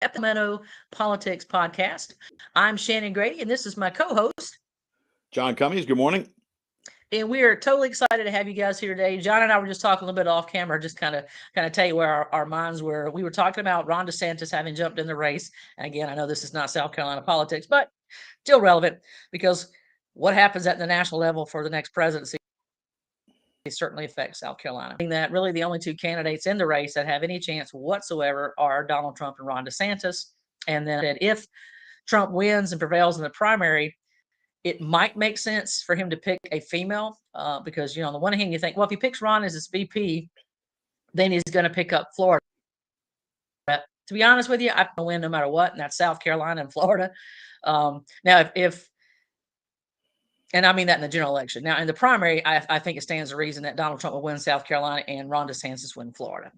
Sacramento Politics Podcast. I'm Shannon Grady, and this is my co-host. John Cummings, good morning. And we are totally excited to have you guys here today. John and I were just talking a little bit off camera, just kind of tell you where our minds were. We were talking about Ron DeSantis having jumped in the race. And again, I know this is not South Carolina politics, but still relevant because what happens at the national level for the next presidency certainly affects South Carolina. That really the only two candidates in the race that have any chance whatsoever are Donald Trump and Ron DeSantis. And then if Trump wins and prevails in the primary, it might make sense for him to pick a female because, on the one hand, you think, well, if he picks Ron as his VP, then he's going to pick up Florida. But to be honest with you, I'm going to win no matter what, and that's South Carolina and Florida. Now, if and I mean that in the general election. Now, in the primary, I think it stands to reason that Donald Trump will win South Carolina and Ron DeSantis win Florida.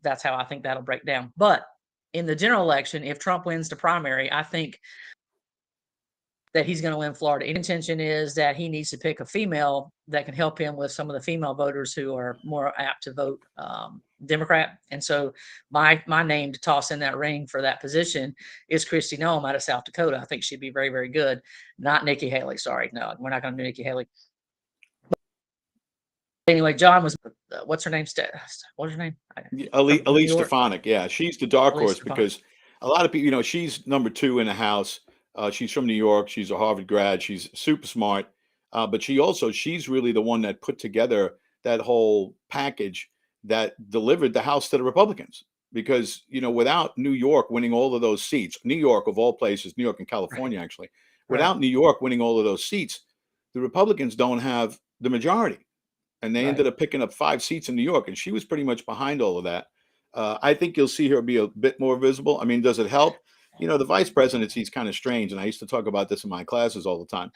That's how I think that'll break down. But in the general election, if Trump wins the primary, I think that he's going to win Florida. Intention is that he needs to pick a female that can help him with some of the female voters who are more apt to vote Democrat. And so my name to toss in that ring for that position is Kristi Noem out of South Dakota. I think she'd be very, very good. Not Nikki Haley. Sorry. No, we're not going to do Nikki Haley. But anyway, John was, what's her name? What's her name? Elise Stefanik. Yeah, she's the dark horse Stefanik. because a lot of people, she's number 2 in the House. She's from New York. She's a Harvard grad. She's super smart. But she's really the one that put together that whole package that delivered the House to the Republicans. Because, without New York winning all of those seats, New York of all places, New York and California, actually, without New York winning all of those seats, the Republicans don't have the majority. And they ended up picking up 5 seats in New York. And she was pretty much behind all of that. I think you'll see her be a bit more visible. I mean, does it help? The vice presidency is kind of strange. And I used to talk about this in my classes all the time.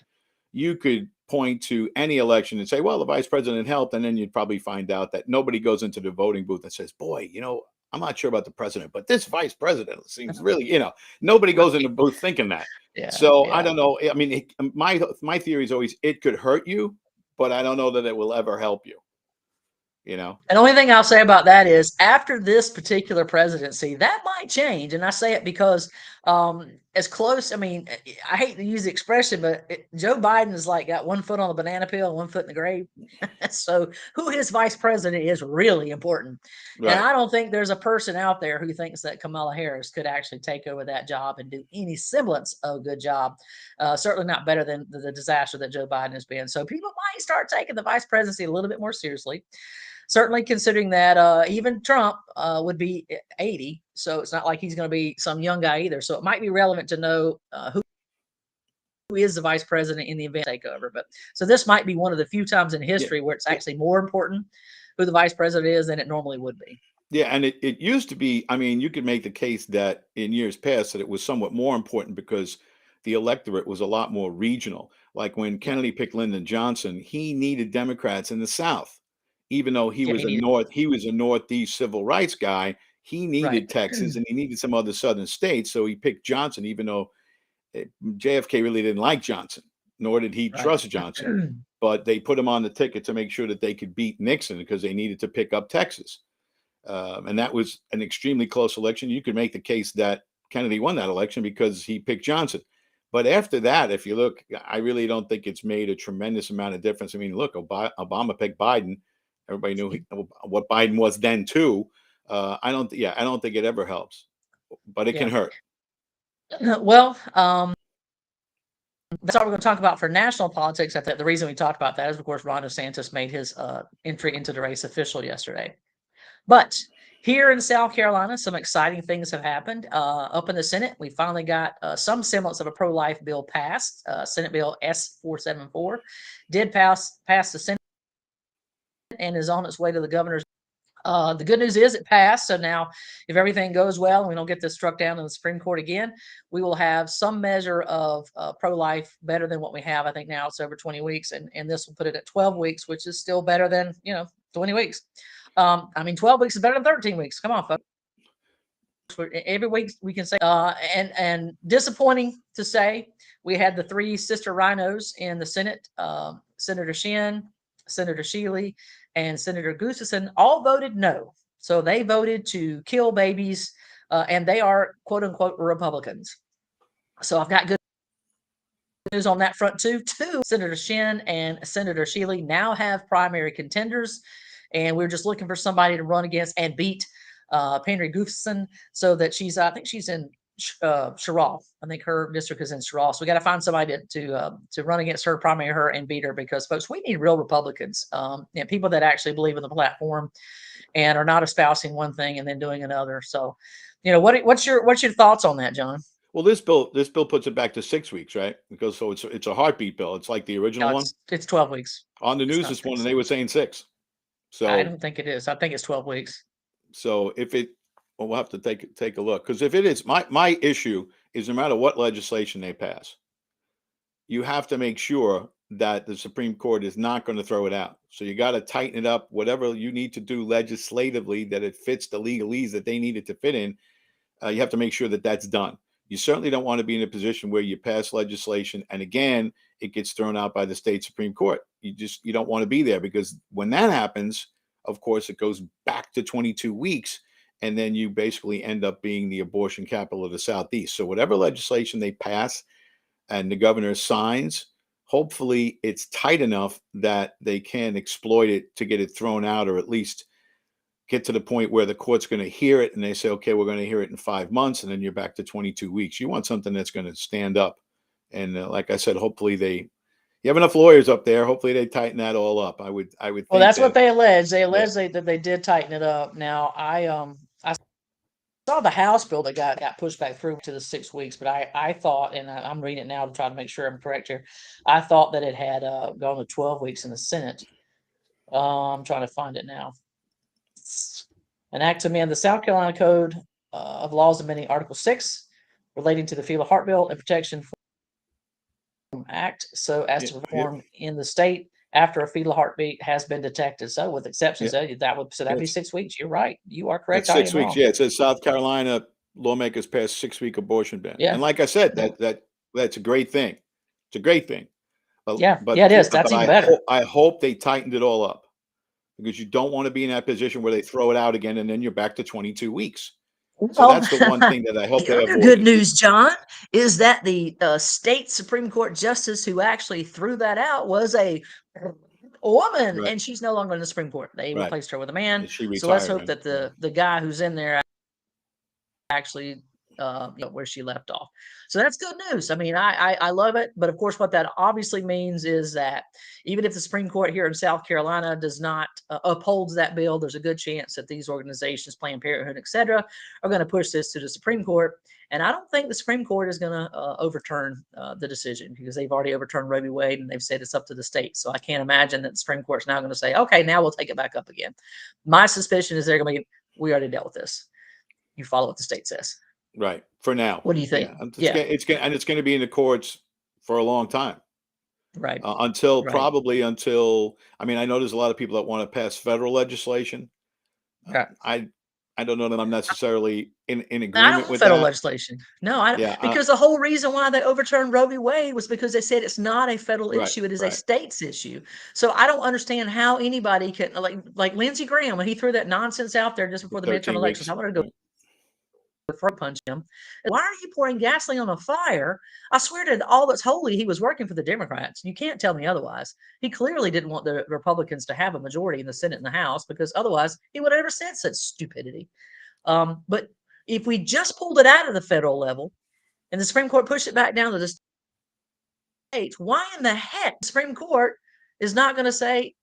You could point to any election and say, well, the vice president helped. And then you'd probably find out that nobody goes into the voting booth and says, boy, I'm not sure about the president, but this vice president seems really, nobody goes in the booth thinking that. I don't know. I mean, my theory is always it could hurt you, but I don't know that it will ever help you. And the only thing I'll say about that is after this particular presidency, that might change. And I say it because as close, I mean, I hate to use the expression, but Joe Biden is like got one foot on the banana peel and one foot in the grave. So who his vice president is really important. Right. And I don't think there's a person out there who thinks that Kamala Harris could actually take over that job and do any semblance of a good job. Certainly not better than the disaster that Joe Biden has been. So people might start taking the vice presidency a little bit more seriously. Certainly considering that even Trump would be 80. So it's not like he's going to be some young guy either. So it might be relevant to know who is the vice president in the event takeover. But so this might be one of the few times in history where it's actually more important who the vice president is than it normally would be. Yeah. And it used to be, I mean, you could make the case that in years past that it was somewhat more important because the electorate was a lot more regional. Like when Kennedy picked Lyndon Johnson, he needed Democrats in the South. Even though he was a Northeast civil rights guy, he needed Texas and he needed some other southern states. So he picked Johnson, even though JFK really didn't like Johnson, nor did he trust Johnson. But they put him on the ticket to make sure that they could beat Nixon because they needed to pick up Texas. And that was an extremely close election. You could make the case that Kennedy won that election because he picked Johnson. But after that, if you look, I really don't think it's made a tremendous amount of difference. I mean, look, Obama picked Biden. Everybody knew what Biden was then too. I don't think it ever helps, but it can hurt. Well, that's all we're going to talk about for national politics. I think the reason we talked about that is, of course, Ron DeSantis made his entry into the race official yesterday. But here in South Carolina, some exciting things have happened. Up in the Senate, we finally got some semblance of a pro-life bill passed. Senate Bill S474 did pass the Senate and is on its way to the governor's. The good news is it passed. So now if everything goes well and we don't get this struck down in the Supreme Court again, we will have some measure of pro-life better than what we have. I think now it's over 20 weeks and this will put it at 12 weeks, which is still better than, 20 weeks. 12 weeks is better than 13 weeks. Come on, folks. Every week we can say, and disappointing to say, we had the 3 sister rhinos in the Senate, Senator Shin, Senator Shealy, and Senator Gustafson all voted no. So they voted to kill babies and they are quote unquote Republicans. So I've got good news on that front too. Senator Shin and Senator Shealy now have primary contenders, and we're just looking for somebody to run against and beat Henry Gustafson, so that I think she's in Sherrall. I think her district is in Sherrall. So we got to find somebody to run against her, primary her, and beat her, because folks, we need real Republicans, and people that actually believe in the platform and are not espousing one thing and then doing another. So, what's your thoughts on that, John? Well, this bill puts it back to 6 weeks, right? Because so it's a heartbeat bill. It's like the original No, one. it's 12 weeks. On the It's news not this morning, 6. they were saying 6. I So don't think it is. I think it's 12 weeks. so well, we'll have to take a look, because if it is, my issue is no matter what legislation they pass, you have to make sure that the Supreme Court is not going to throw it out. So you got to tighten it up, whatever you need to do legislatively, that it fits the legalese that they need it to fit in. You have to make sure that that's done. You certainly don't want to be in a position where you pass legislation and again it gets thrown out by the state Supreme Court. You don't want to be there, because when that happens, of course, it goes back to 22 weeks, and then you basically end up being the abortion capital of the Southeast. So whatever legislation they pass and the governor signs, hopefully it's tight enough that they can exploit it to get it thrown out, or at least get to the point where the court's going to hear it and they say, okay, we're going to hear it in 5 months, and then you're back to 22 weeks. You want something that's going to stand up. And like I said, hopefully you have enough lawyers up there. Hopefully they tighten that all up. I would think. Well, that's what they allege. They allege that they did tighten it up. Now, I saw the House bill that got pushed back through to the 6 weeks, but I thought, and I'm reading it now to try to make sure I'm correct here. I thought that it had gone to 12 weeks in the Senate. I'm trying to find it now. An act to amend the South Carolina Code of Laws, amending Article 6 relating to the Fetal Heart Bill and Protection Act, so as to perform in the state after a fetal heartbeat has been detected. So with exceptions, that'd be 6 weeks. You're right. You are correct. That's 6 weeks. Yeah, it says South Carolina lawmakers passed 6-week abortion ban. Yeah. And like I said, that's a great thing. It's a great thing. But it is. That's even better. I hope they tightened it all up, because you don't want to be in that position where they throw it out again and then you're back to 22 weeks. So that's the one thing that I hope they avoid. Good news, John, is that the state Supreme Court justice who actually threw that out was a woman, and she's no longer in the Supreme Court. They replaced her with a man. So let's hope that the guy who's in there actually where she left off. So that's good news. I mean, I love it. But of course, what that obviously means is that even if the Supreme Court here in South Carolina does not upholds that bill, there's a good chance that these organizations, Planned Parenthood, etc., are going to push this to the Supreme Court. And I don't think the Supreme Court is going to overturn the decision, because they've already overturned Roe v. Wade and they've said it's up to the state. So I can't imagine that the Supreme Court's now going to say, okay, now we'll take it back up again. My suspicion is they're going to be, we already dealt with this. You follow what the state says. Right. For now. What do you think? It's going to be in the courts for a long time. Right. Until I mean, I know there's a lot of people that want to pass federal legislation. Right. I don't know that I'm necessarily in agreement I don't with federal that. legislation. No, because the whole reason why they overturned Roe v. Wade was because they said it's not a federal issue; it is a state's issue. So I don't understand how anybody can, like Lindsey Graham, when he threw that nonsense out there just before the midterm elections. I want to go throat punch him. Why are you pouring gasoline on a fire? I swear to all that's holy, he was working for the Democrats. You can't tell me otherwise. He clearly didn't want the Republicans to have a majority in the Senate and the House, because otherwise he would have never said such stupidity. But if we just pulled it out of the federal level and the Supreme Court pushed it back down to the states, why in the heck the Supreme Court is not going to say,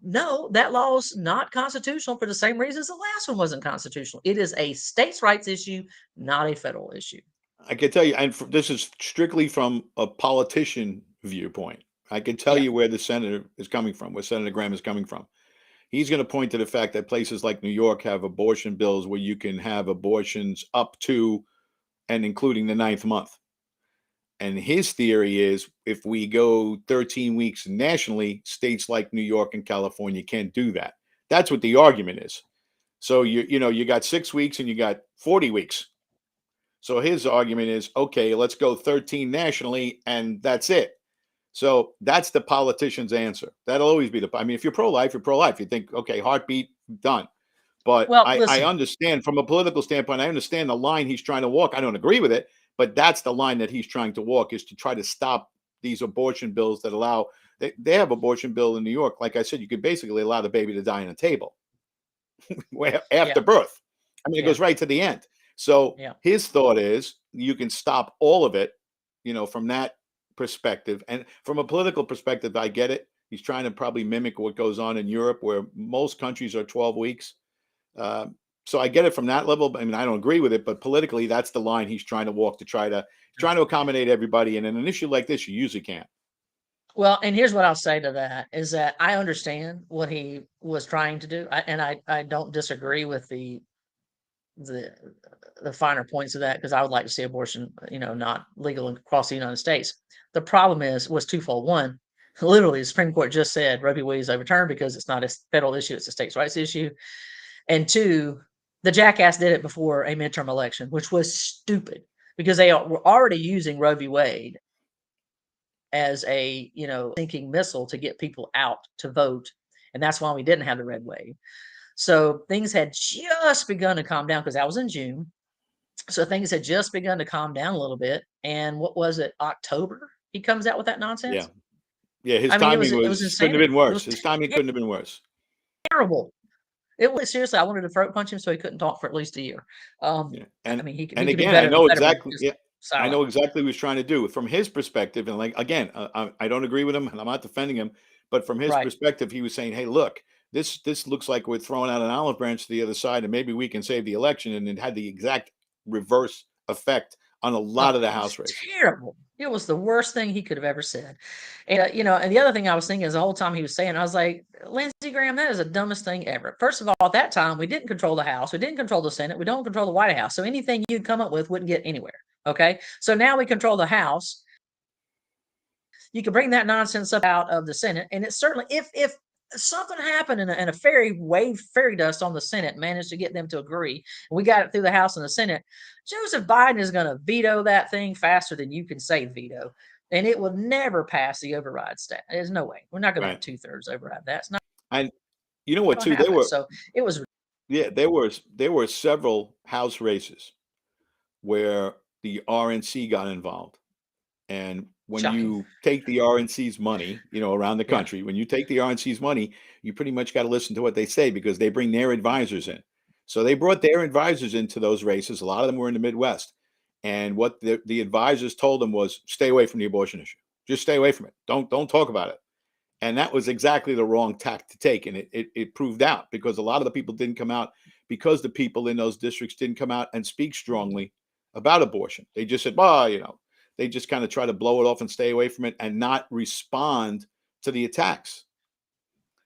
no, that law is not constitutional for the same reasons the last one wasn't constitutional? It is a states' rights issue, not a federal issue. I can tell you, and this is strictly from a politician viewpoint. I can tell you where the senator is coming from, where Senator Graham is coming from. He's going to point to the fact that places like New York have abortion bills where you can have abortions up to and including the 9th month. And his theory is, if we go 13 weeks nationally, states like New York and California can't do that. That's what the argument is. So you got 6 weeks and you got 40 weeks. So his argument is, okay, let's go 13 nationally and that's it. So that's the politician's answer. That'll always be I mean, if you're pro-life, you're pro-life. You think, okay, heartbeat, done. But Well, I listen, understand from a political standpoint, I understand the line he's trying to walk. I don't agree with it, but that's the line that he's trying to walk, is to try to stop these abortion bills that allow, they have abortion bill in New York. Like I said, you could basically allow the baby to die on a table yeah, after birth. I mean, it yeah, goes right to the end. So yeah. his thought is you can stop all of it, from that perspective. And from a political perspective, I get it. He's trying to probably mimic what goes on in Europe, where most countries are 12 weeks. Uh, so I get it from that level. I mean, I don't agree with it, but politically, that's the line he's trying to walk, to trying to accommodate everybody. And in an issue like this, you usually can't. Well, and here's what I'll say to that is that I understand what he was trying to do, and I don't disagree with the the finer points of that, because I would like to see abortion, not legal across the United States. The problem was twofold. One, literally, the Supreme Court just said Roe v. Wade is overturned because it's not a federal issue; it's a states' rights issue. And two, the jackass did it before a midterm election, which was stupid because they were already using Roe v. Wade as a sinking missile to get people out to vote, and that's why we didn't have the red wave. So things had just begun to calm down, because that was in June. So things had just begun to calm down a little bit. And what was it, October? He comes out with that Yeah. nonsense. Yeah. His I mean, timing it was couldn't have been insanity. It worse. was His timing couldn't have been worse. terrible. It was seriously. I wanted to throat punch him so he couldn't talk for at least a year. Yeah. I mean, he And could do again, I better know than exactly. just Yeah. I silent. know exactly what he's trying to do from his perspective. And like, again, I don't agree with him, and I'm not defending him, but from his Right. perspective, he was saying, hey, look, this looks like we're throwing out an olive branch to the other side, and maybe we can save the election. And it had the exact reverse effect on a lot Oh, of the it was House races. terrible. It was the worst thing he could have ever said. And, and the other thing I was thinking is the whole time he was saying, I was like, Lindsey Graham, that is the dumbest thing ever. First of all, at that time, we didn't control the House. We didn't control the Senate. We don't control the White House. So anything you'd come up with wouldn't get anywhere. Okay. So now we control the House. You can bring that nonsense up out of the Senate. And it's certainly, if something happened and a fairy dust on the Senate managed to get them to agree, and we got it through the House and the Senate, Joseph Biden is going to veto that thing faster than you can say veto, and it will never pass the override stat. There's no way. We're not going to have Right. 2/3 override. That's not And you know what, going to too? They happen. were, So it was yeah, there were several House races where the RNC got involved. And when shocking. you take the RNC's money, around the Yeah. country, when you take the RNC's money, you pretty much got to listen to what they say, because they bring their advisors in. So they brought their advisors into those races. A lot of them were in the Midwest. And what the advisors told them was, stay away from the abortion issue. Just stay away from it. Don't talk about it. And that was exactly the wrong tack to take. And it proved out, because a lot of the people didn't come out, because the people in those districts didn't come out and speak strongly about abortion. They just said, well, they just kind of try to blow it off and stay away from it and not respond to the attacks.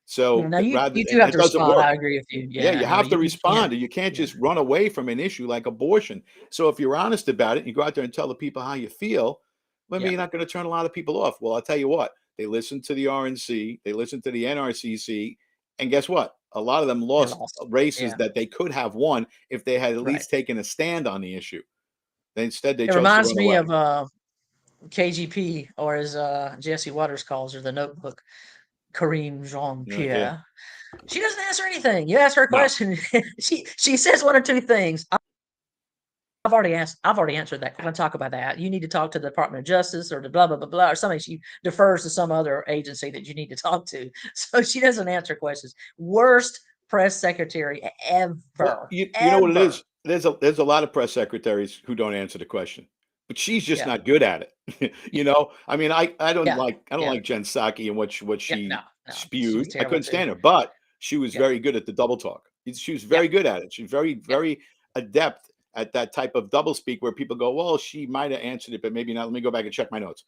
So Now rather, you do and have it to doesn't respond. work. I agree with you. Yeah, Yeah. you No, have to you can't. respond, and you can't Yeah. just run away from an issue like abortion. So if you're honest about it, you go out there and tell the people how you feel, maybe Yeah. you're not going to turn a lot of people off. Well, I'll tell you what, they listened to the RNC, they listened to the NRCC, and guess what? A lot of them They lost lost. races Yeah. that they could have won if they had at Right. least taken a stand on the issue. Instead, they It chose to reminds run me away. of KGP, or as Jesse Waters calls her, the Notebook, Kareem Jean Yeah. Pierre. She doesn't answer anything. You ask her a No. question, she says one or two things. I've already answered that. I'm going to talk about that. You need to talk to the Department of Justice, or the blah blah blah blah, or something. She defers to some other agency that you need to talk to. So she doesn't answer questions. Worst press secretary Well, ever. you know what it Ever. is? There's a lot of press secretaries who don't answer the question, but she's just Yeah. not good at it. I mean, I don't Yeah. like Yeah. Jen Psaki and what Yeah. No. she No. She was spewed. I terrible couldn't too. stand her, but she was Yeah. very good at the double talk. She was Yeah. very good at it. She's very Yeah. very adept at that type of double speak, where people go, well, she might have answered it, but maybe not. Let me go back and check my notes.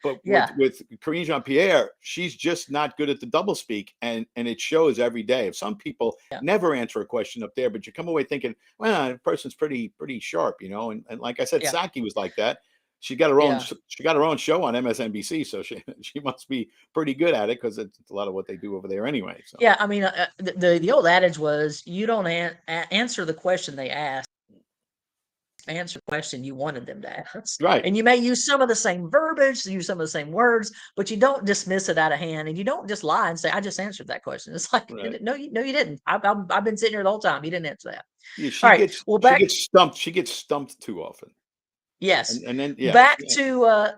But Yeah. with Karine Jean Pierre, she's just not good at the double speak, and it shows every day. If some people Yeah. never answer a question up there, but you come away thinking, well, the person's pretty sharp, and like I said, Yeah. Psaki was like that. She got her own Yeah. show on MSNBC, so she must be pretty good at it, because it's a lot of what they do over there anyway. So Yeah. I mean, the old adage was, you don't answer the question they ask, answer the question you wanted them to ask. Right. And you may use some of the same verbiage, use some of the same words, but you don't dismiss it out of hand, and you don't just lie and say, "I just answered that question." It's like, Right. no, you didn't. I've been sitting here the whole time. You didn't answer that. Yeah, All right. Well, she back, gets stumped. She gets stumped too often. yes, And then back to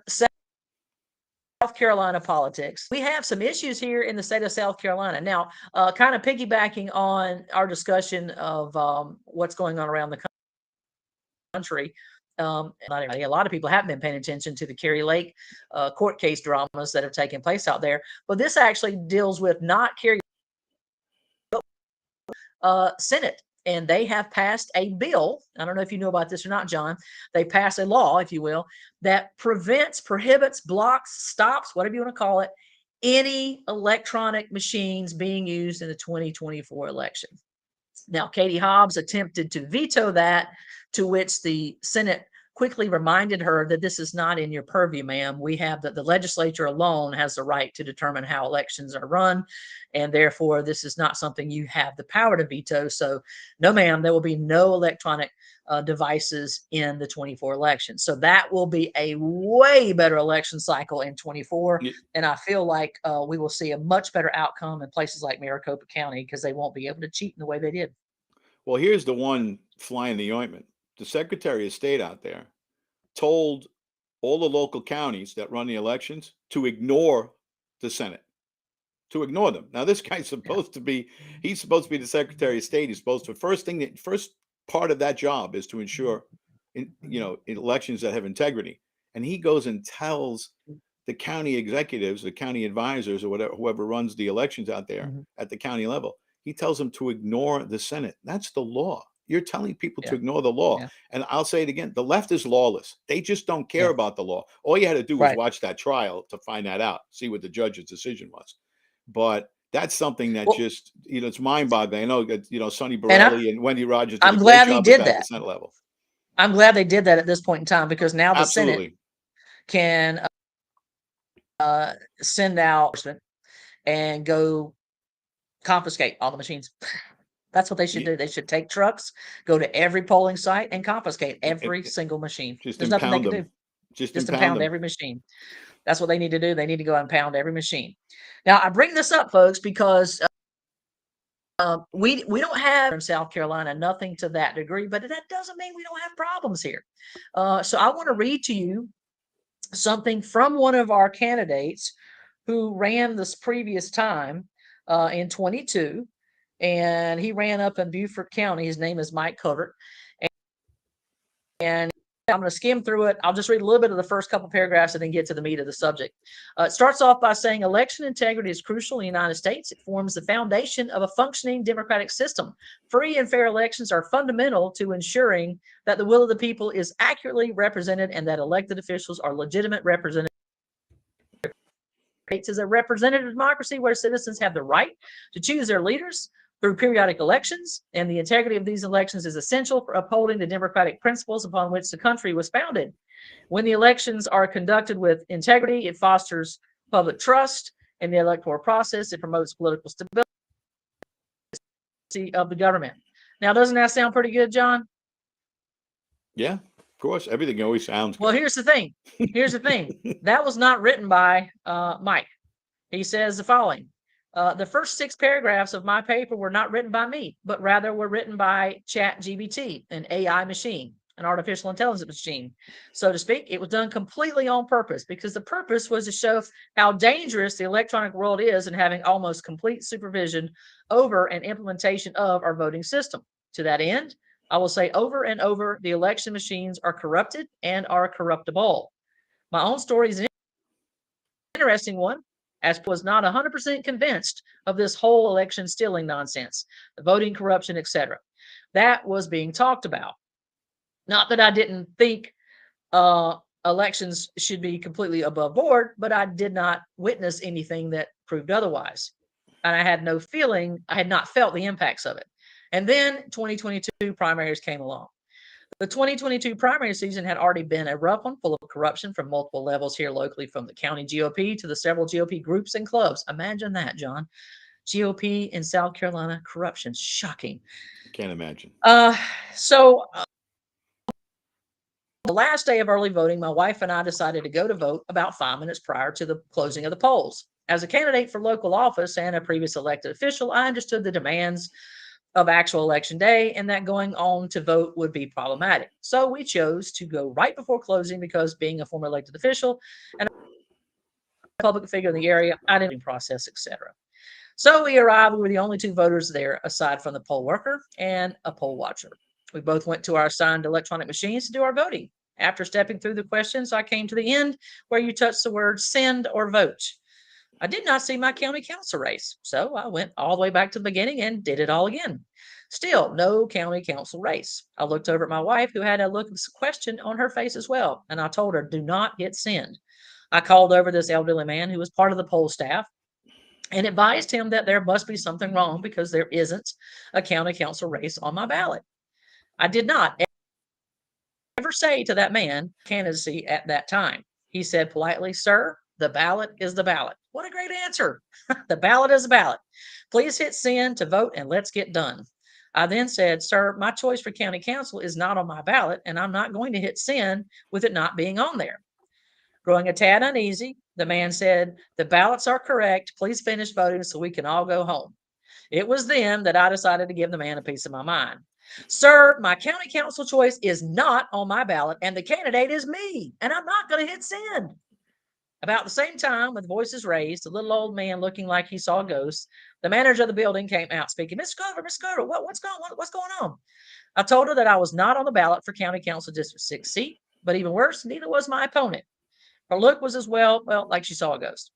South Carolina politics. We have some issues here in the state of South Carolina. Now, kind of piggybacking on our discussion of what's going on around the country. Not everybody, a lot of people haven't been paying attention to the Kerry Lake court case dramas that have taken place out there. But this actually deals with not Kerry Senate. And they have passed a bill. I don't know if you know about this or not, John. They passed a law, if you will, that prevents, prohibits, blocks, stops, whatever you want to call it, any electronic machines being used in the 2024 election. Now, Katie Hobbs attempted to veto that, to which the Senate quickly reminded her that this is not in your purview, ma'am. We have the legislature alone has the right to determine how elections are run, and therefore this is not something you have the power to veto. So, no, ma'am, there will be no electronic devices in the 24 election. So that will be a way better election cycle in 24. And I feel like we will see a much better outcome in places like Maricopa County, because they won't be able to cheat in the way they did. Well, here's the one fly in the ointment. The Secretary of State out there told all the local counties that run the elections to ignore the Senate, to ignore them. Now, this guy's supposed to be, he's supposed to be the Secretary of State. He's supposed to, first part of that job is to ensure, in elections that have integrity. And he goes and tells the county executives, the county advisors, or whatever, whoever runs the elections out there at the county level, he tells them to ignore the Senate. That's the law. You're telling people to ignore the law. And I'll say it again, the left is lawless. They just don't care about the law. All you had to do was watch that trial to find that out, see what the judge's decision was. But that's something that just, it's mind-boggling. I know that, Sonny Borelli and Wendy Rogers did I'm a great glad he job did at that. the Senate level. I'm glad they did that at this point in time, because now the Senate can send out and go confiscate all the machines. That's what they should do. They should take trucks, go to every polling site, and confiscate every single machine. Just There's nothing they impound can them. do. Just impound every machine. That's what they need to do. They need to go and pound every machine. Now, I bring this up, folks, because we don't have in South Carolina, nothing to that degree, but that doesn't mean we don't have problems here. So I want to read to you something from one of our candidates who ran this previous time in 22, and he ran up in Beaufort County. His name is Mike Covert, and I'm going to skim through it. I'll just read a little bit of the first couple paragraphs and then get to the meat of the subject. It starts off by saying election integrity is crucial in the United States. It forms the foundation of a functioning democratic system. Free and fair elections are fundamental to ensuring that the will of the people is accurately represented and that elected officials are legitimate representatives. It is a representative democracy where citizens have the right to choose their leaders through periodic elections, and the integrity of these elections is essential for upholding the democratic principles upon which the country was founded. When the elections are conducted with integrity, it fosters public trust in the electoral process. It promotes political stability of the government. Now, doesn't that sound pretty good, John? Yeah, of course. Everything always sounds good. Well, here's the thing. Here's the thing. That was not written by Mike. He says the following. The first 6 paragraphs of my paper were not written by me, but rather were written by ChatGPT, an AI machine, an artificial intelligence machine, so to speak. It was done completely on purpose, because the purpose was to show how dangerous the electronic world is in having almost complete supervision over and implementation of our voting system. To that end, I will say over and over, the election machines are corrupted and are corruptible. My own story is an interesting one, as was not 100% convinced of this whole election stealing nonsense, the voting corruption, etc. That was being talked about. Not that I didn't think elections should be completely above board, but I did not witness anything that proved otherwise. And I had no feeling, I had not felt the impacts of it. And then 2022 primaries came along. The 2022 primary season had already been a rough one, full of corruption from multiple levels here locally, from the county GOP to the several GOP groups and clubs. Imagine that, John. GOP in South Carolina, corruption. Shocking. Can't imagine. So the last day of early voting, my wife and I decided to go to vote about 5 minutes prior to the closing of the polls. As a candidate for local office and a previous elected official, I understood the demands of actual election day and that going on to vote would be problematic. So we chose to go right before closing because being a former elected official and a public figure in the area, I didn't process, etc. So we arrived. We were the only 2 voters there, aside from the poll worker and a poll watcher. We both went to our assigned electronic machines to do our voting. After stepping through the questions, I came to the end where you touch the word send or vote. I did not see my county council race, so I went all the way back to the beginning and did it all again. Still, no county council race. I looked over at my wife, who had a look of question on her face as well, and I told her, do not hit send. I called over this elderly man who was part of the poll staff and advised him that there must be something wrong because there isn't a county council race on my ballot. I did not ever say to that man candidacy at that time. He said politely, sir, the ballot is the ballot. What a great answer. The ballot is the ballot. Please hit send to vote and let's get done. I then said, sir, my choice for county council is not on my ballot and I'm not going to hit send with it not being on there. Growing a tad uneasy, the man said, the ballots are correct. Please finish voting so we can all go home. It was then that I decided to give the man a piece of my mind. Sir, my county council choice is not on my ballot and the candidate is me, and I'm not going to hit send. About the same time, with voices raised, a little old man looking like he saw ghosts, the manager of the building came out speaking, Miss Scover, what's going on? I told her that I was not on the ballot for county council district 6 seat, but even worse, neither was my opponent. Her look was as well, like she saw a ghost.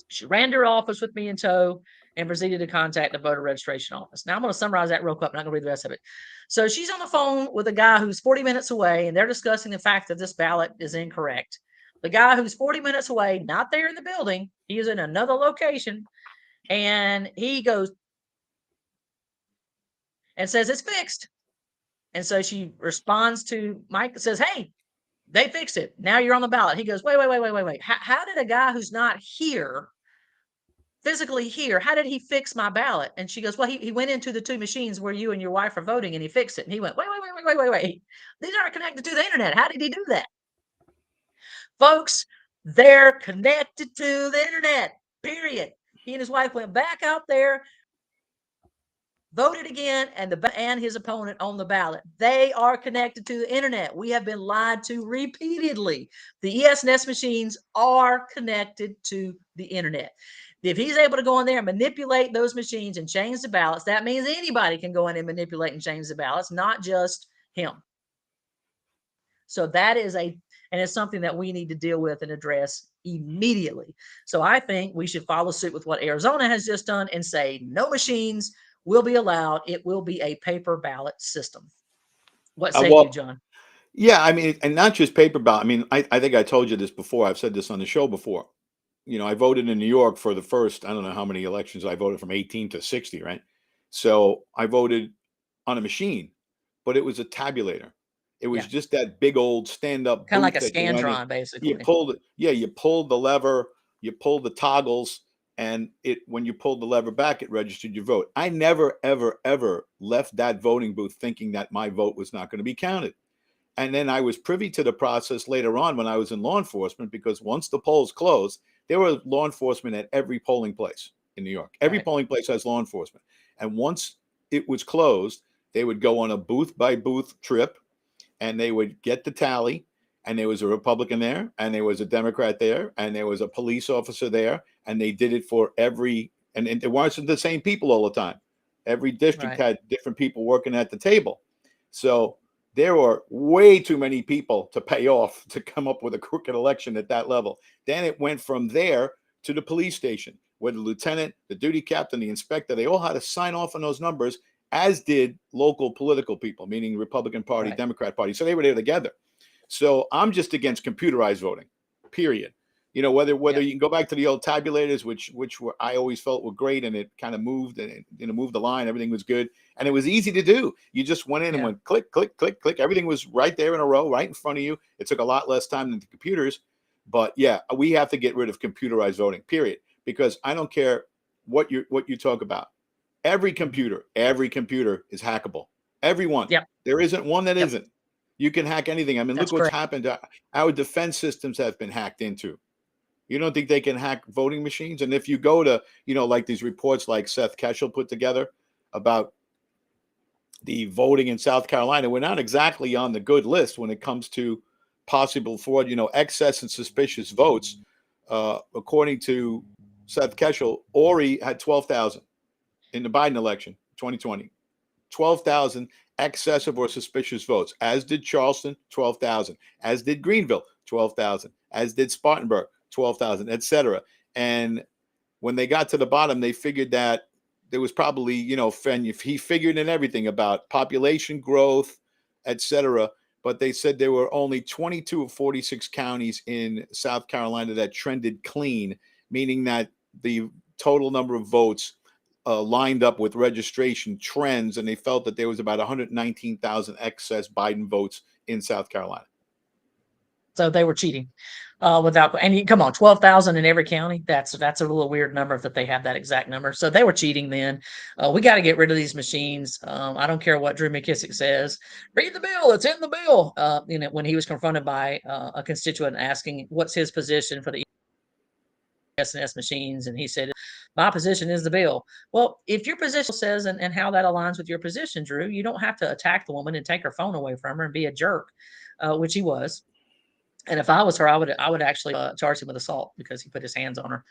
She ran to her office with me in tow and proceeded to contact the voter registration office. Now I'm going to summarize that real quick. I'm not going to read the rest of it. So she's on the phone with a guy who's 40 minutes away, and they're discussing the fact that this ballot is incorrect. The guy who's 40 minutes away, not there in the building, he is in another location, and he goes and says it's fixed. And so she responds to Mike and says, hey, they fixed it. Now you're on the ballot. He goes, wait. How did a guy who's not here, physically here, how did he fix my ballot? And she goes, well, he went into the 2 machines where you and your wife are voting and he fixed it. And he went, wait. These aren't connected to the internet. How did he do that? Folks, they're connected to the internet, period. He and his wife went back out there, voted again, and his opponent on the ballot. They are connected to the internet. We have been lied to repeatedly. The ES&S machines are connected to the internet. If he's able to go in there and manipulate those machines and change the ballots, that means anybody can go in and manipulate and change the ballots, not just him. So that is and it's something that we need to deal with and address immediately. So I think we should follow suit with what Arizona has just done and say no machines will be allowed. It will be a paper ballot system. What say you, John? Yeah, I mean, and not just paper ballot. I mean, I think I told you this before. I've said this on the show before. I voted in New York for the first, I don't know how many elections I voted, from 18 to 60, right? So I voted on a machine, but it was a tabulator. It was just that big old stand-up kind of booth like a that you went in. Scantron, basically. You pulled it. Yeah, you pulled the lever, you pulled the toggles, and when you pulled the lever back, it registered your vote. I never, ever, ever left that voting booth thinking that my vote was not going to be counted. And then I was privy to the process later on when I was in law enforcement, because once the polls closed, there were law enforcement at every polling place in New York. Every polling place has law enforcement. And once it was closed, they would go on a booth by booth trip and they would get the tally. And there was a Republican there, and there was a Democrat there, and there was a police officer there. And they did it for every, and it wasn't the same people all the time. Every district had different people working at the table. So there were way too many people to pay off to come up with a crooked election at that level. Then it went from there to the police station, where the lieutenant, the duty captain, the inspector, they all had to sign off on those numbers, as did local political people, meaning Republican Party, Democrat Party. So they were there together. So I'm just against computerized voting, period. Whether you can go back to the old tabulators, which I always felt were great, and it kind of moved and moved the line. Everything was good, and it was easy to do. You just went in and went click, click, click, click. Everything was right there in a row, right in front of you. It took a lot less time than the computers, but yeah, we have to get rid of computerized voting, period. Because I don't care what you talk about. Every computer is hackable. Every one. There isn't one that isn't. You can hack anything. I mean, That's look what's correct. happened. Our defense systems have been hacked into. You don't think they can hack voting machines? And if you go to, like these reports like Seth Keshel put together about the voting in South Carolina, we're not exactly on the good list when it comes to possible fraud, excess and suspicious votes. According to Seth Keshel, Ori had 12,000 in the Biden election, 2020. 12,000 excessive or suspicious votes, as did Charleston, 12,000, as did Greenville, 12,000, as did Spartanburg, 12,000, etc. And when they got to the bottom, they figured that there was probably, he figured in everything about population growth, etc. But they said there were only 22 of 46 counties in South Carolina that trended clean, meaning that the total number of votes lined up with registration trends, and they felt that there was about 119,000 excess Biden votes in South Carolina. So they were cheating come on, 12,000 in every county. That's a little weird number that they have that exact number. So they were cheating then. We got to get rid of these machines. I don't care what Drew McKissick says. Read the bill. It's in the bill. When he was confronted by a constituent asking what's his position for the S&S machines, and he said, my position is the bill. Well, if your position says and how that aligns with your position, Drew, you don't have to attack the woman and take her phone away from her and be a jerk, which he was. And if I was her, I would actually charge him with assault because he put his hands on her.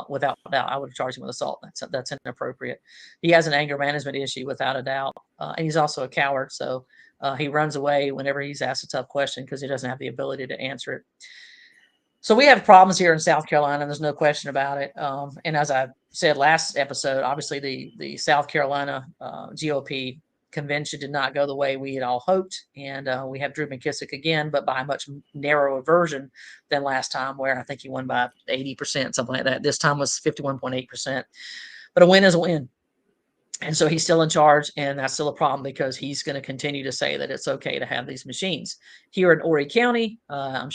Without doubt, I would have charged him with assault. That's inappropriate. He has an anger management issue without a doubt, and he's also a coward. So he runs away whenever he's asked a tough question because he doesn't have the ability to answer it. So we have problems here in South Carolina. There's no question about it. And as I said last episode, obviously the South Carolina GOP convention did not go the way we had all hoped. And we have Drew McKissick again, but by a much narrower version than last time, where I think he won by 80%, something like that. This time was 51.8%. But a win is a win. And so he's still in charge, and that's still a problem because he's going to continue to say that it's okay to have these machines. Here in Horry County, I'm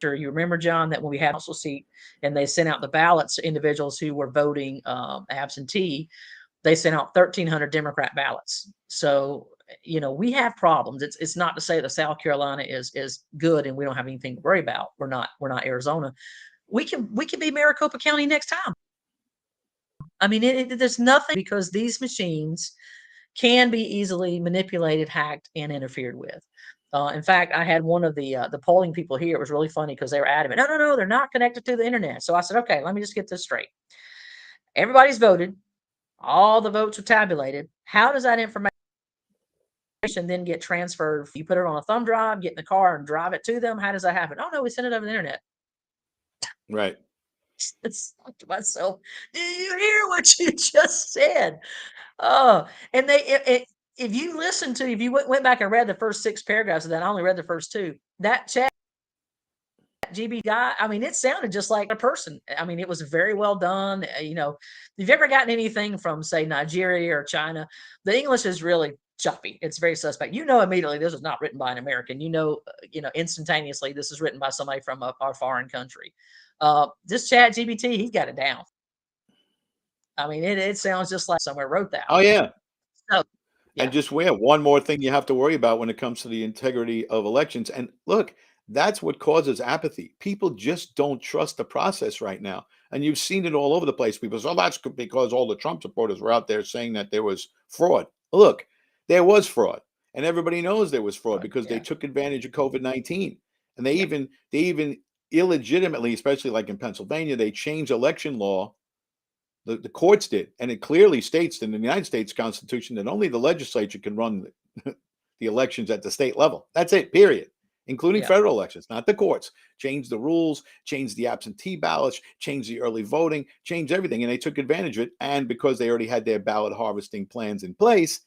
sure you remember, John, that when we had a council seat and they sent out the ballots to individuals who were voting absentee, they sent out 1,300 Democrat ballots. So, we have problems. It's not to say that South Carolina is good and we don't have anything to worry about. We're not Arizona. We can be Maricopa County next time. I mean, there's nothing, because these machines can be easily manipulated, hacked, and interfered with. In fact, I had one of the polling people here. It was really funny because they were adamant. No, they're not connected to the internet. So I said, okay, let me just get this straight. Everybody's voted. All the votes are tabulated. How does that information then get transferred? You put it on a thumb drive, get in the car, and drive it to them. How does that happen? Oh no, we send it over the internet. Right. It's like to myself, do you hear what you just said? Oh, and if you went back and read the first 6 paragraphs of that, I only read the first 2. That chat GB guy, I mean, it sounded just like a person. I mean, it was very well done. If you've ever gotten anything from, say, Nigeria or China, the English is really choppy. It's very suspect. Immediately this was not written by an American. Instantaneously this is written by somebody from our foreign country. This Chat GBT, he's got it down. I mean, it sounds just like somewhere wrote that. Oh yeah. So, yeah. And just one more thing you have to worry about when it comes to the integrity of elections. And look, that's what causes apathy. People just don't trust the process right now. And you've seen it all over the place. People say, oh, that's because all the Trump supporters were out there saying that there was fraud. Look, there was fraud. And everybody knows there was fraud because they took advantage of COVID-19. And they even illegitimately, especially like in Pennsylvania, they changed election law. The courts did, and it clearly states in the United States Constitution that only the legislature can run the elections at the state level. That's it, period, including federal elections, not the courts. Change the rules, change the absentee ballots, change the early voting, change everything, and they took advantage of it. And because they already had their ballot harvesting plans in place,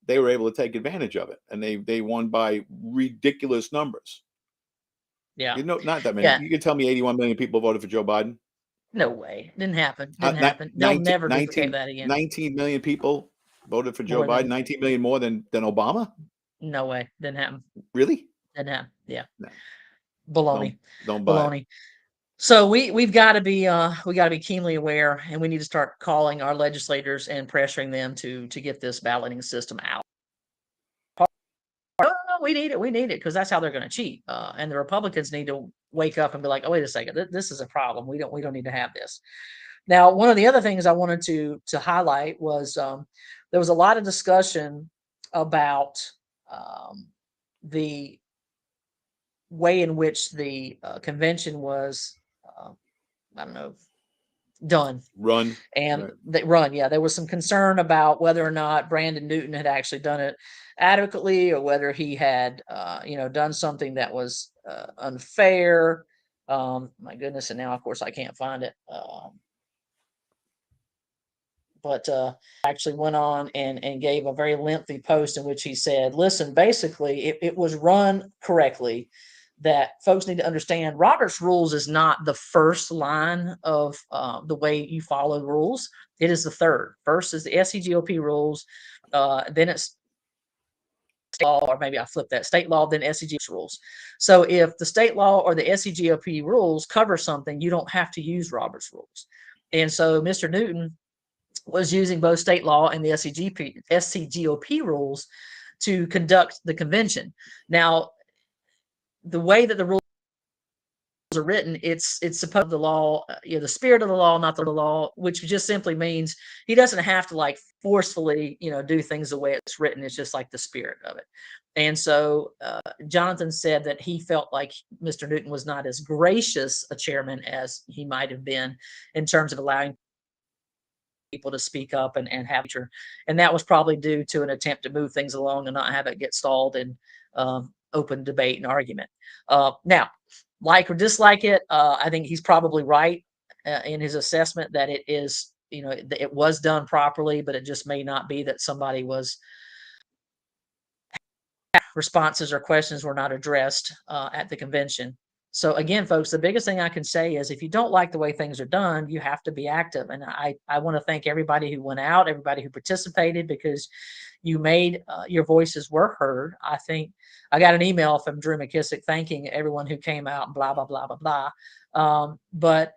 they were able to take advantage of it, and they won by ridiculous numbers. Yeah, not that many. Yeah. You can tell me 81 million people voted for Joe Biden. No way. Didn't happen. Didn't happen. They'll never duplicate that again. 19 million people voted for Joe Biden. 19 million more than Obama? No way. Didn't happen. Really? Didn't happen. Yeah. No. Baloney. Don't buy Baloney. It. So we've got to be keenly aware, and we need to start calling our legislators and pressuring them to get this balloting system out. we need it because that's how they're going to cheat. And the Republicans need to wake up and be like, oh, wait a second, this is a problem. We don't need to have this. Now, one of the other things I wanted to highlight was there was a lot of discussion about the way in which the convention was, I don't know, done. Run. And Right. they run, yeah, there was some concern about whether or not Brandon Newton had actually done it adequately, or whether he had, done something that was unfair. My goodness, and now of course I can't find it. But actually went on and gave a very lengthy post in which he said, listen, basically it was run correctly, that folks need to understand Robert's rules is not the first line of the way you follow rules. It is the third. First is the SCGOP rules, then it's law, or maybe I flipped that, state law, then SCGOP rules. So if the state law or the SCGOP rules cover something, you don't have to use Robert's rules. And so Mr. Newton was using both state law and the SCGOP rules to conduct the convention. Now, the way that the rules are written, it's supposed the law, the spirit of the law, not the law, which just simply means he doesn't have to like forcefully, do things the way it's written. It's just like the spirit of it. And so Jonathan said that he felt like Mr. Newton was not as gracious a chairman as he might have been in terms of allowing people to speak up and have future. And that was probably due to an attempt to move things along and not have it get stalled in open debate and argument. Now, like or dislike it, I think he's probably right in his assessment that it is, it was done properly, but it just may not be that somebody was responses or questions were not addressed at the convention. So again, folks, the biggest thing I can say is if you don't like the way things are done, you have to be active. And I want to thank everybody who went out, everybody who participated, because you made your voices were heard. I think I got an email from Drew McKissick thanking everyone who came out and blah, blah, blah, blah, blah. But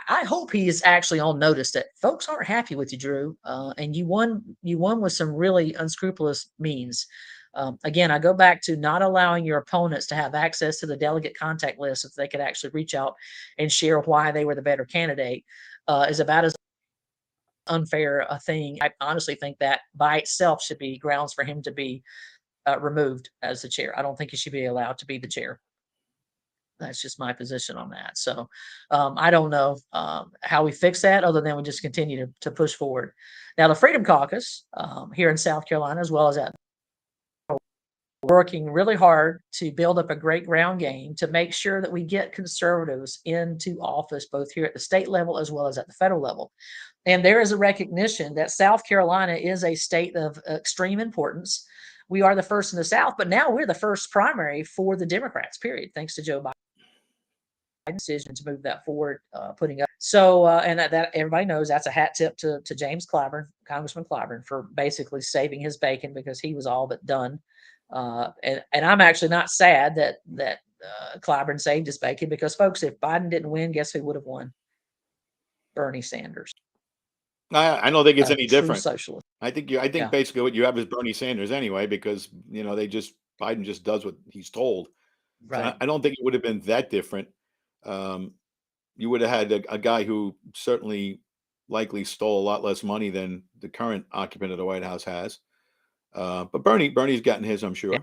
I hope he is actually on notice that folks aren't happy with you, Drew. And you won with some really unscrupulous means. Again, I go back to not allowing your opponents to have access to the delegate contact list if they could actually reach out and share why they were the better candidate is about as unfair a thing. I honestly think that by itself should be grounds for him to be removed as the chair. I don't think he should be allowed to be the chair. That's just my position on that. So I don't know how we fix that other than we just continue to push forward. Now, the Freedom Caucus here in South Carolina, as well as at working really hard to build up a great ground game to make sure that we get conservatives into office, both here at the state level as well as at the federal level. And there is a recognition that South Carolina is a state of extreme importance. We are the first in the South, but now we're the first primary for the Democrats, period, thanks to Joe Biden. Decision to move that forward, putting up. So, and that everybody knows that's a hat tip to James Clyburn, Congressman Clyburn, for basically saving his bacon because he was all but done. And I'm actually not sad that Clyburn saved his bacon because, folks, if Biden didn't win, guess who would have won? Bernie Sanders. I don't think it's any different. Socialist. I think basically what you have is Bernie Sanders anyway, because Biden just does what he's told. Right. So I don't think it would have been that different. You would have had a guy who certainly likely stole a lot less money than the current occupant of the White House has. But Bernie's gotten his, I'm sure. Yeah.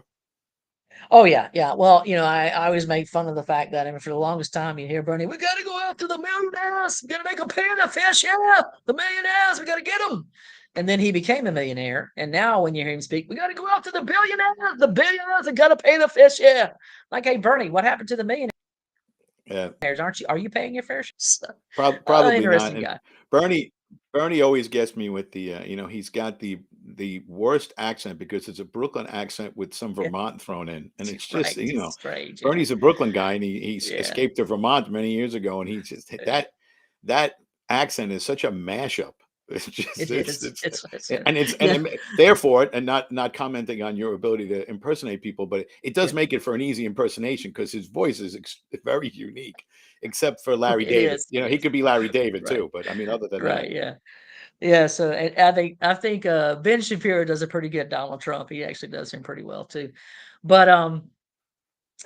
Oh yeah, yeah. Well, I always make fun of the fact that, I mean, for the longest time, you hear Bernie, we got to go after the millionaires. We got to make them pay the fish. Yeah, the millionaires. We got to get them. And then he became a millionaire. And now when you hear him speak, we got to go after the billionaires. The billionaires have got to pay the fish. Yeah. Like, hey, Bernie, what happened to the millionaires? Yeah. Are you paying your fair share? Probably not. Guy. Bernie always gets me with the, he's got the worst accent because it's a Brooklyn accent with some Vermont thrown in. And it's just, it's strange, Bernie's a Brooklyn guy and he escaped to Vermont many years ago. And he just, that accent is such a mashup. It's just It is. and Yeah. therefore, and not commenting on your ability to impersonate people, but it does Yeah. make it for an easy impersonation because his voice is very unique, except for Larry It David. is. You know, It he is. could be Larry David Right. too, but I mean, other than that, Right. Yeah. Yeah. So and I think Ben Shapiro does a pretty good Donald Trump. He actually does him pretty well too. But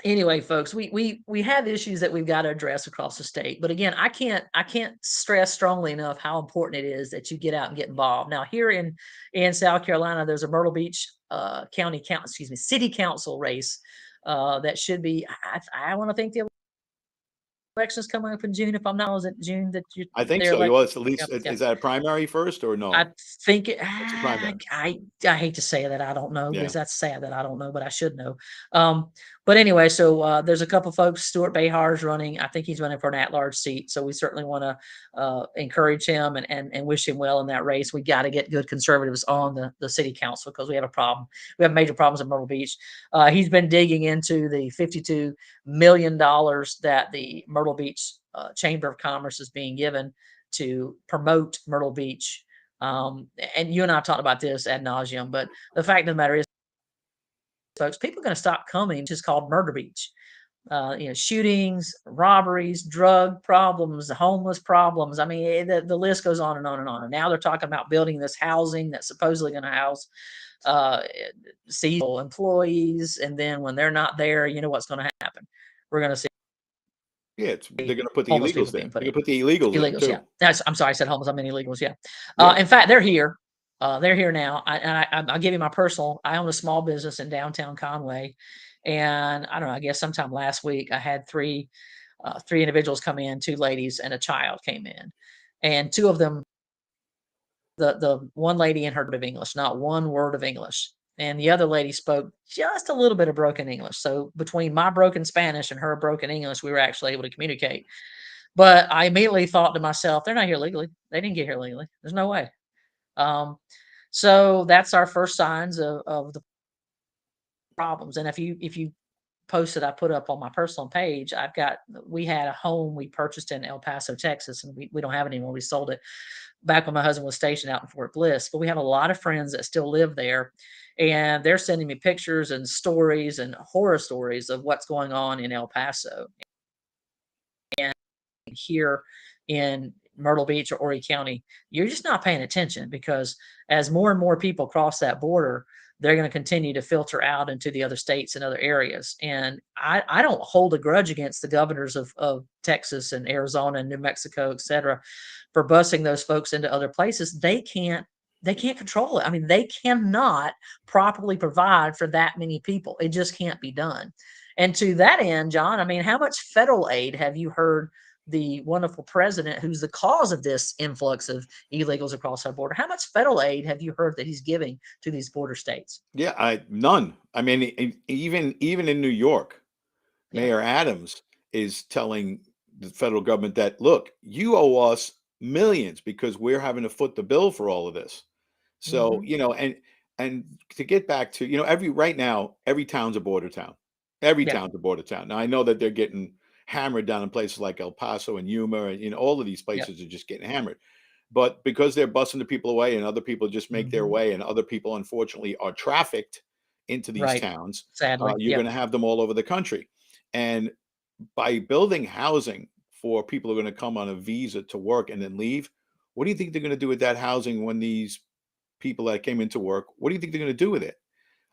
anyway, folks, we have issues that we've got to address across the state. But again, I can't stress strongly enough how important it is that you get out and get involved. Now, here in South Carolina, there's a Myrtle Beach city council race that should be. I want to think the elections coming up in June. If I'm not, was it June that I think they're so. elect? Well, it's at Yeah, least yeah. is that a primary first or I no? think it, It's a primary. I hate to say that I don't know because Yeah. that's sad that I don't know, but I should know. Um, but anyway, so there's a couple folks. Stuart Behar running. I think he's running for an at-large seat. So we certainly want to encourage him and wish him well in that race. We got to get good conservatives on the city council because we have a problem. We have major problems in Myrtle Beach. He's been digging into the $52 million that the Myrtle Beach Chamber of Commerce is being given to promote Myrtle Beach. And you and I talked about this ad nauseum, but the fact of the matter is, folks, people are going to stop coming. Just called Murder Beach. Shootings, robberies, drug problems, homeless problems. I mean, the list goes on and on and on. And now they're talking about building this housing that's supposedly going to house uh, seasonal employees. And then when they're not there, you know what's going to happen? We're going to see Yeah, they're going to put the homeless illegals people there. being put They're in. going to put the illegals there Illegals, yeah. too. I'm sorry, I said homeless. I mean illegals, yeah. Yeah. In fact, they're here. They're here now. I'll give you my personal. I own a small business in downtown Conway, and I don't know. I guess sometime last week I had three individuals come in, two ladies and a child came in, and two of them, the one lady in her bit of English, not one word of English, and the other lady spoke just a little bit of broken English. So between my broken Spanish and her broken English, we were actually able to communicate. But I immediately thought to myself, they're not here legally. They didn't get here legally. There's no way. Um, so that's our first signs of the problems. And if you posted, I put up on my personal page, we had a home we purchased in El Paso, Texas, and we don't have it anymore. We sold it back when my husband was stationed out in Fort Bliss. But we have a lot of friends that still live there. And they're sending me pictures and stories and horror stories of what's going on in El Paso. And here in Myrtle Beach or Horry County, you're just not paying attention because as more and more people cross that border, they're going to continue to filter out into the other states and other areas. And I don't hold a grudge against the governors of Texas and Arizona and New Mexico, et cetera, for busing those folks into other places. They can't control it. I mean, they cannot properly provide for that many people. It just can't be done. And to that end, John, I mean, how much federal aid have you heard the wonderful president who's the cause of this influx of illegals across our border? How much federal aid have you heard that he's giving to these border states? Yeah, none. I mean, even in New York, Yeah. Mayor Adams is telling the federal government that, look, you owe us millions because we're having to foot the bill for all of this. So, Hmm. and to get back to, every right now, every town's a border town. Every Yeah. town's a border town. Now I know that they're getting hammered down in places like El Paso and Yuma, and all of these Yep. places are just getting hammered. But because they're busing the people away and other people just make their Hmm. way and other people unfortunately are trafficked into these Right. towns, Sadly. you're going Yep. to have them all over the country. And by building housing for people who are going to come on a visa to work and then leave, what do you think they're going to do with that housing when these people that came into work, what do you think they're going to do with it?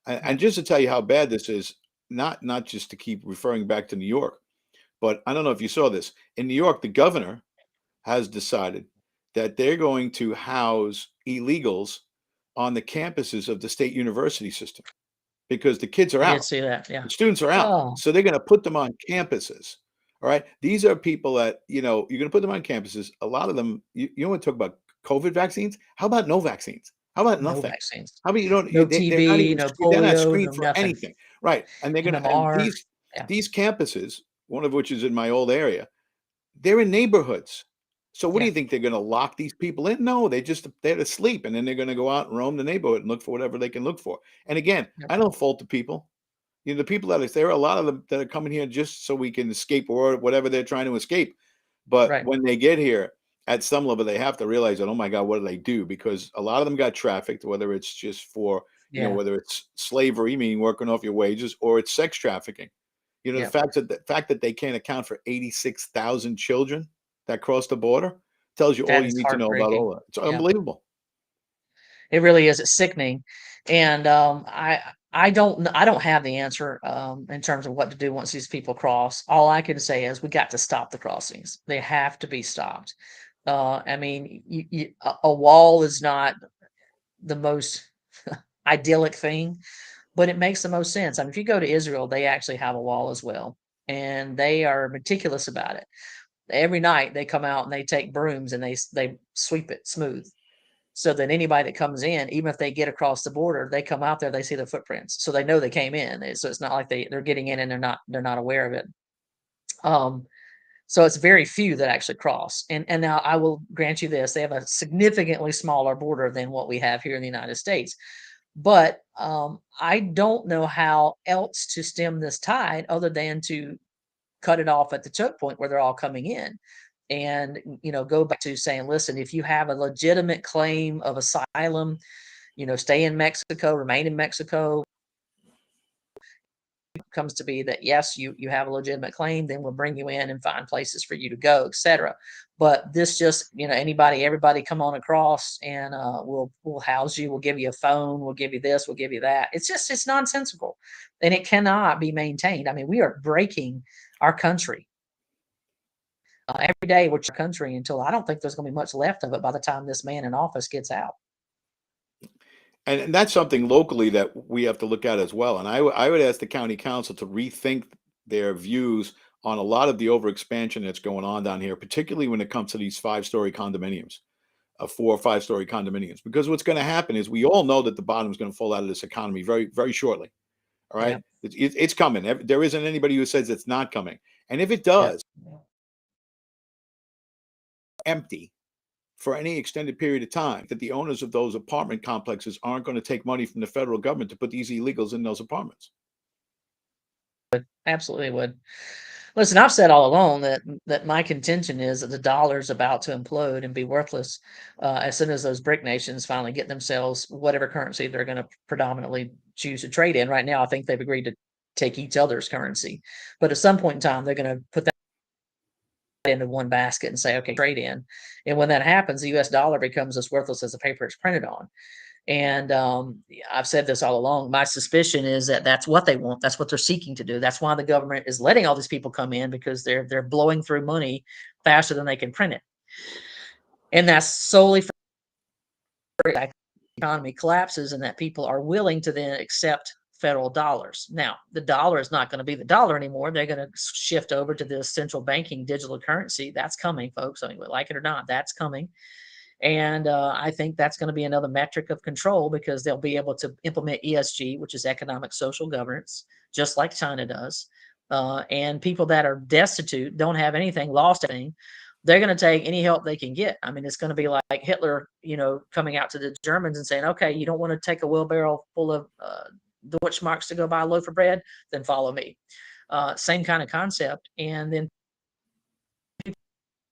And Yep. just to tell you how bad this is, not just to keep referring back to New York, but I don't know if you saw this. In New York, the governor has decided that they're going to house illegals on the campuses of the state university system because the kids are I did out. see that. Yeah. The students are out. Oh, So they're going to put them on campuses. All right. These are people that, you're going to put them on campuses. A lot of them, you want to talk about COVID vaccines? How about no vaccines? How about no nothing? vaccines. How about you don't, No they're not TB, even, no they're not polio, no screened for nothing. anything. Right. And they're going to, and MMR. these, Yeah. these campuses, one of which is in my old area, they're in neighborhoods. So what do Yeah. you think they're going to lock these people in? No, they're asleep, and then they're going to go out and roam the neighborhood and look for whatever they can look for. And again, Yep. I don't fault the people. The people that are there, a lot of them that are coming here just so we can escape or whatever they're trying to escape. But Right. when they get here, at some level they have to realize that, oh my God, what do they do? Because a lot of them got trafficked, whether it's just for, Yeah. whether it's slavery, meaning working off your wages, or it's sex trafficking. The Yeah. fact that they can't account for 86,000 children that cross the border tells you all That you is need to know about heartbreaking. all that. It's Yeah. unbelievable. It really is. It's sickening. And I don't have the answer in terms of what to do once these people cross. All I can say is we got to stop the crossings. They have to be stopped. I mean, a wall is not the most idyllic thing, but it makes the most sense. I mean, if you go to Israel, they actually have a wall as well, and they are meticulous about it. Every night they come out and they take brooms and they sweep it smooth, so that anybody that comes in, even if they get across the border, they come out there, they see their footprints, so they know they came in. So it's not like they're getting in and they're not aware of it. Um, so it's very few that actually cross. And now I will grant you this: they have a significantly smaller border than what we have here in the United States. But I don't know how else to stem this tide other than to cut it off at the choke point where they're all coming in. And go back to saying, listen, if you have a legitimate claim of asylum, stay in Mexico, remain in Mexico. Comes to be that yes, you have a legitimate claim, then we'll bring you in and find places for you to go, etc. But this just, everybody come on across, and we'll house you, we'll give you a phone, we'll give you this, we'll give you that. It's nonsensical, and it cannot be maintained. I mean, we are breaking our country every day, which our country, until I don't think there's going to be much left of it by the time this man in office gets out. And that's something locally that we have to look at as well. And I would ask the county council to rethink their views on a lot of the overexpansion that's going on down here, particularly when it comes to these 5-story condominiums, 4 or 5-story condominiums. Because what's going to happen is we all know that the bottom is going to fall out of this economy very, very shortly. All Yeah. right. It's coming. There isn't anybody who says it's not coming. And if it Yeah. does, empty for any extended period of time, that the owners of those apartment complexes aren't going to take money from the federal government to put these illegals in those apartments. Absolutely would. Listen, I've said all along that my contention is that the dollar's about to implode and be worthless as soon as those BRIC nations finally get themselves whatever currency they're going to predominantly choose to trade in. Right now, I think they've agreed to take each other's currency, but at some point in time, they're going to put that into one basket and say, okay, trade in. And when that happens, the US dollar becomes as worthless as the paper it's printed on. And I've said this all along. My suspicion is that that's what they want. That's what they're seeking to do. That's why the government is letting all these people come in, because they're blowing through money faster than they can print it. And that's solely for the economy collapses, and that people are willing to then accept federal dollars. Now, the dollar is not going to be the dollar anymore. They're going to shift over to this central banking digital currency. That's coming, folks. I mean, like it or not, that's coming. And I think that's going to be another metric of control, because they'll be able to implement ESG, which is economic social governance, just like China does. And people that are destitute, don't have anything, lost anything, they're going to take any help they can get. I mean, it's going to be like Hitler, coming out to the Germans and saying, okay, you don't want to take a wheelbarrow full of Deutschmarks to go buy a loaf of bread, then follow me. Same kind of concept. And then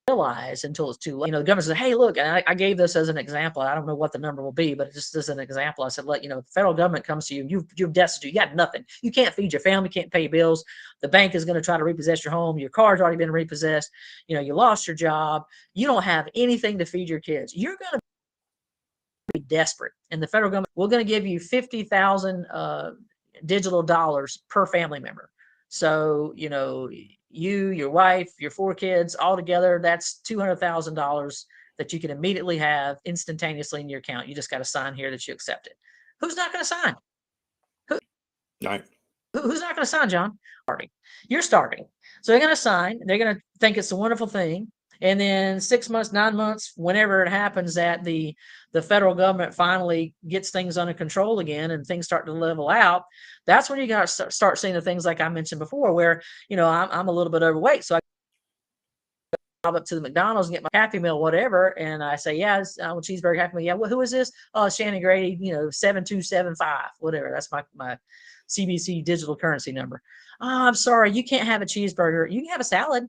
realize until it's too late. The government said, hey, look, and I gave this as an example. I don't know what the number will be, but just as an example, I said, the federal government comes to you, you're destitute, you got nothing. You can't feed your family, can't pay bills. The bank is going to try to repossess your home. Your car's already been repossessed. You lost your job. You don't have anything to feed your kids. You're going to be desperate. And the federal government, we're going to give you 50,000 digital dollars per family member. So, you, your wife, your 4 kids, all together, that's $200,000 that you can immediately have instantaneously in your account. You just got to sign here that you accept it. Who's not going to sign? Right. Who's not going to sign, John? You're starting. So they're going to sign. They're going to think it's a wonderful thing. And then 6 months, 9 months, whenever it happens that the federal government finally gets things under control again and things start to level out, that's when you got to start seeing the things like I mentioned before, where, I'm a little bit overweight. So I go up to the McDonald's and get my Happy Meal, whatever. And I say, yeah, it's cheeseburger Happy Meal. Yeah, well, who is this? Oh, Shannon Grady, 7275, whatever. That's my CBC digital currency number. Oh, I'm sorry, you can't have a cheeseburger. You can have a salad.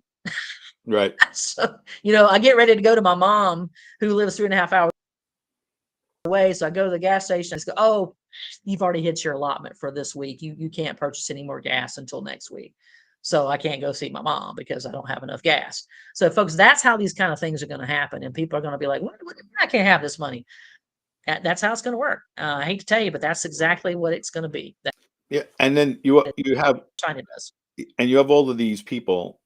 Right. So, I get ready to go to my mom who lives 3.5 hours away. So I go to the gas station. I go, oh, you've already hit your allotment for this week. You can't purchase any more gas until next week. So I can't go see my mom because I don't have enough gas. So folks, that's how these kind of things are going to happen. And people are going to be like, what, I can't have this money. That's how it's going to work. I hate to tell you, but that's exactly what it's going to be. That Yeah. And then you have China does. and you have all of these people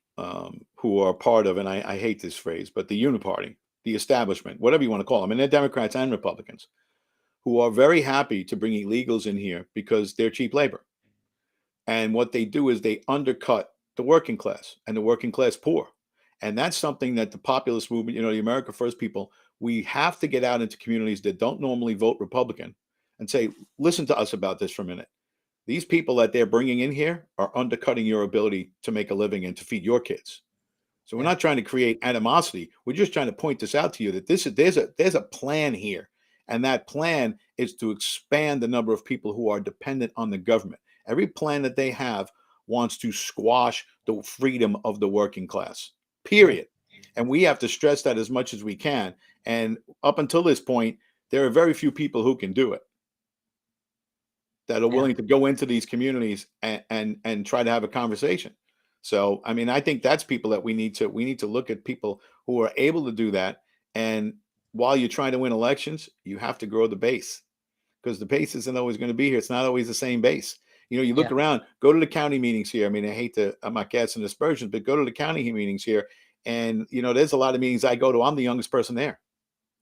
who are part of, and I hate this phrase, but the uniparty, the establishment, whatever you want to call them, and they're Democrats and Republicans, who are very happy to bring illegals in here because they're cheap labor. And what they do is they undercut the working class and the working class poor. And that's something that the populist movement, the America First people, we have to get out into communities that don't normally vote Republican and say, listen to us about this for a minute. These people that they're bringing in here are undercutting your ability to make a living and to feed your kids. So we're not trying to create animosity. We're just trying to point this out to you that there's a plan here. And that plan is to expand the number of people who are dependent on the government. Every plan that they have wants to squash the freedom of the working class, period. And we have to stress that as much as we can. And up until this point, there are very few people who can do it, that are willing to go into these communities and try to have a conversation. So, I mean, I think that's people that we need to look at, people who are able to do that. And while you're trying to win elections, you have to grow the base, because the base isn't always going to be here. It's not always the same base. You look around, go to the county meetings here. I mean, I'm not casting aspersions, but go to the county meetings here. And, there's a lot of meetings I go to. I'm the youngest person there.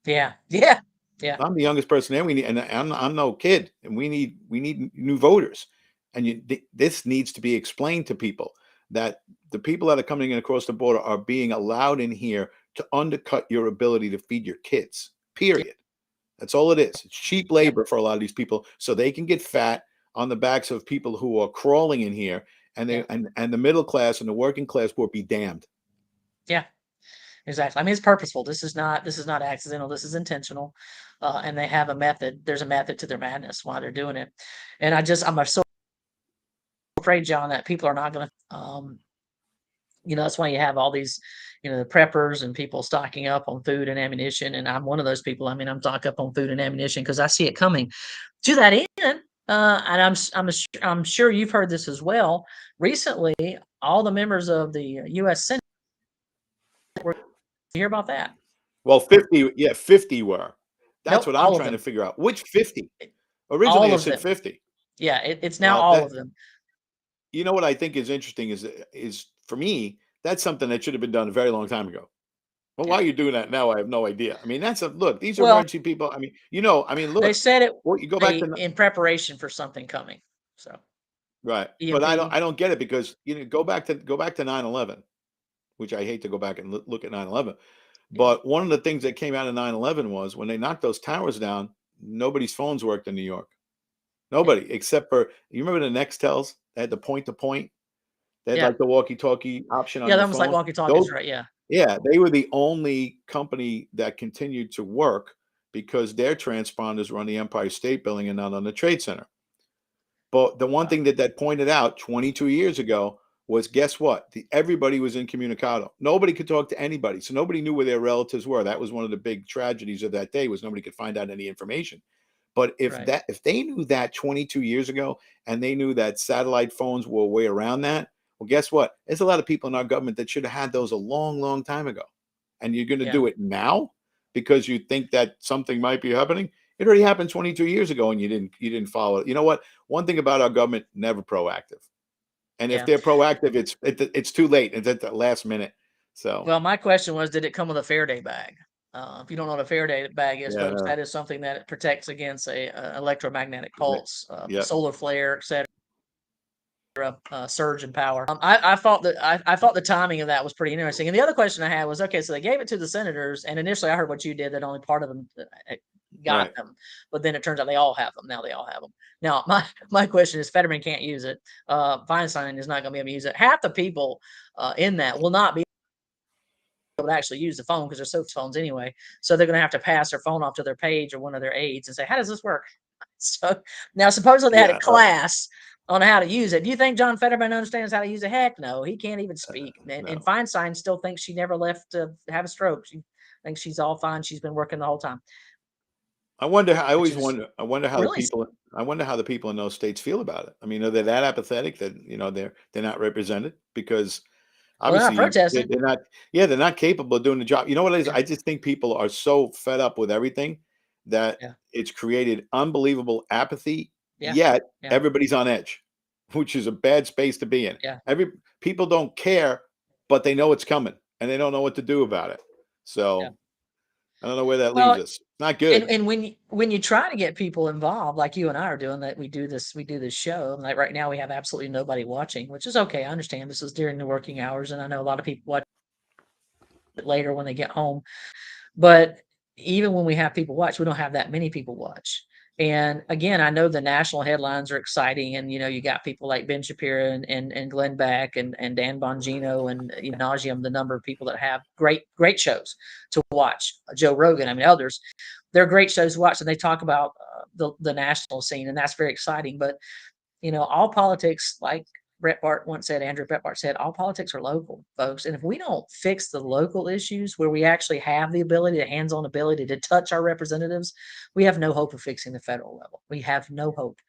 Yeah. Yeah. Yeah. I'm the youngest person there. We need, and I'm no kid, and we need new voters. And this needs to be explained to people, that the people that are coming in across the border are being allowed in here to undercut your ability to feed your kids. Period. That's all it is. It's cheap labor for a lot of these people, so they can get fat on the backs of people who are crawling in here, and and the middle class and the working class will be damned. Yeah. Exactly. I mean, it's purposeful. This is not accidental. This is intentional. And they have a method. There's a method to their madness why they're doing it. And I'm so afraid, John, that people are not going to, that's why you have all these, the preppers and people stocking up on food and ammunition. And I'm one of those people. I mean, I'm stocked up on food and ammunition because I see it coming to that end. And I'm sure you've heard this as well. Recently, all the members of the U.S. Senate were, you hear about that? Well, 50 were. That's Nope, what I'm all of trying to them. figure out. Which 50? Originally, All I of said them. 50. Yeah, it's now Well, all of them. what I think is interesting is for me, that's something that should have been done a very long time ago. Well, why Yeah. are you doing that now? I have no idea. I mean, look, these are Well, emergency people. I mean, they look, said it well, you go back to in preparation for something coming. So right, but EMP. I don't get it, because go back to 9/11, which I hate to go back and look at 9/11. Yeah. But one of the things that came out of 9/11 was when they knocked those towers down, nobody's phones worked in New York. Nobody, except for, you remember the Nextels? They had the point to point. They had Yeah. like the walkie-talkie option on Yeah, they're your almost like phone. walkie-talkies, right? Yeah. Yeah, they were the only company that continued to work because their transponders were on the Empire State Building and not on the Trade Center. But the one Wow. thing that pointed out 22 years ago was, guess what? Everybody was incommunicado. Nobody could talk to anybody. So nobody knew where their relatives were. That was one of the big tragedies of that day, was nobody could find out any information. But if they knew that 22 years ago, and they knew that satellite phones were a way around that, well, guess what? There's a lot of people in our government that should have had those a long, long time ago. And you're going to do it now because you think that something might be happening. It already happened 22 years ago, and you didn't follow it. You know what? One thing about our government, never proactive. And if they're proactive, it's too late. It's at the last minute. So, Well, my question was, did it come with a Faraday bag? If you don't know what a Faraday bag is, folks, yeah, that is something that protects against a electromagnetic pulse, yeah, solar flare, etc. Surge in power. I thought that I thought the timing of that was pretty interesting. And the other question I had was, okay, so they gave it to the senators, and initially I heard what you did, that only part of them got them, but then it turns out they all have them. Now they all have them. Now my question is, Fetterman can't use it. Feinstein is not going to be able to use it. Half the people in that will not be able to actually use the phone because they're so phones anyway. So they're going to have to pass their phone off to their page or one of their aides and say, "How does this work?" So now supposedly they had a class on how to use it. Do you think John Fetterman understands how to use it? Heck no, he can't even speak. And No. Feinstein still thinks she never left to have a stroke. She thinks she's all fine. She's been working the whole time, I wonder how, I which always is wonder, I wonder how the really people, I wonder how the people in those states feel about it. I mean, are they that apathetic that, they're not represented? Because well. They're not obviously protesting. they're not, yeah, they're not capable of doing the job. You know what it is? Yeah, I just think people are so fed up with everything that yeah, it's created unbelievable apathy, yeah, yet yeah, everybody's on edge, which is a bad space to be in. yeah, People don't care, but they know it's coming and they don't know what to do about it. yeah. So I don't know where that leaves Well, us. Not and good. when you try to get people involved, like you and I are doing, that we do this show. And like right now, we have absolutely nobody watching, which is okay. I understand this is during the working hours, and I know a lot of people watch it later when they get home. But even when we have people watch, we don't have that many people watch. And again, I know the national headlines are exciting, and you got people like Ben Shapiro and Glenn Beck and Dan Bongino and nauseum the number of people that have great shows to watch. Joe Rogan, I mean others, they're great shows to watch, and they talk about the national scene, and that's very exciting. But all politics, like Andrew Brett Bart said, all politics are local, folks. And if we don't fix the local issues where we actually have the ability, the hands-on ability to touch our representatives, we have no hope of fixing the federal level. We have no hope.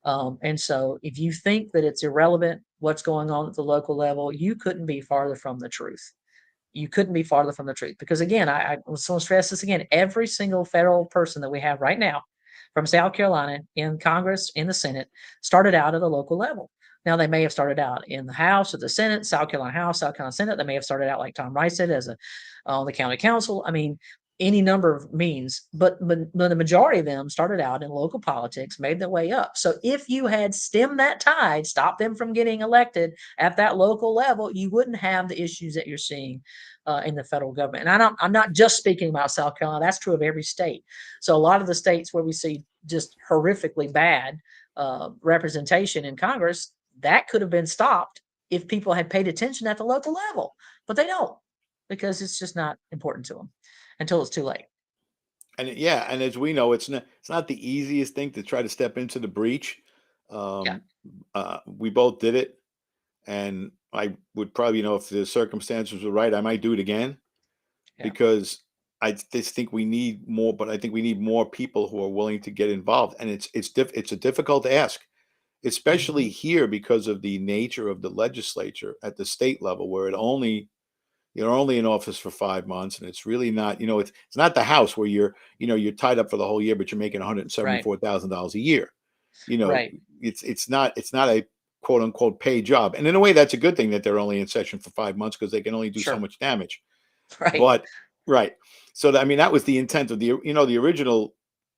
And so if you think that it's irrelevant what's going on at the local level, you couldn't be farther from the truth. You couldn't be farther from the truth. Because again, I want to stress this again, every single federal person that we have right now from South Carolina in Congress, in the Senate, started out at a local level. Now they may have started out in the House or the Senate, South Carolina House, South Carolina Senate. They may have started out like Tom Rice said as on the county council. I mean, any number of means, but the majority of them started out in local politics, made their way up. So if you had stemmed that tide, stopped them from getting elected at that local level, you wouldn't have the issues that you're seeing in the federal government. And I'm not just speaking about South Carolina. That's true of every state. So a lot of the states where we see just horrifically bad representation in Congress, that could have been stopped if people had paid attention at the local level, but they don't, because it's just not important to them until it's too late. And yeah, and as we know, it's not the easiest thing to try to step into the breach. Yeah, Um, we both did it, and I would probably, if the circumstances were right, I might do it again yeah, because I just think we need more. But I think we need more people who are willing to get involved, and it's a difficult ask, hmm, especially here because of the nature of the legislature at the state level, where you're only in office for 5 months, and it's really not, it's not the House where you're tied up for the whole year, but you're making right, $174,000 a year. You know, right, it's not a quote unquote paid job, and in a way, that's a good thing that they're only in session for 5 months because they can only do so sure, much damage. right, But right, so I mean, that was the intent of the original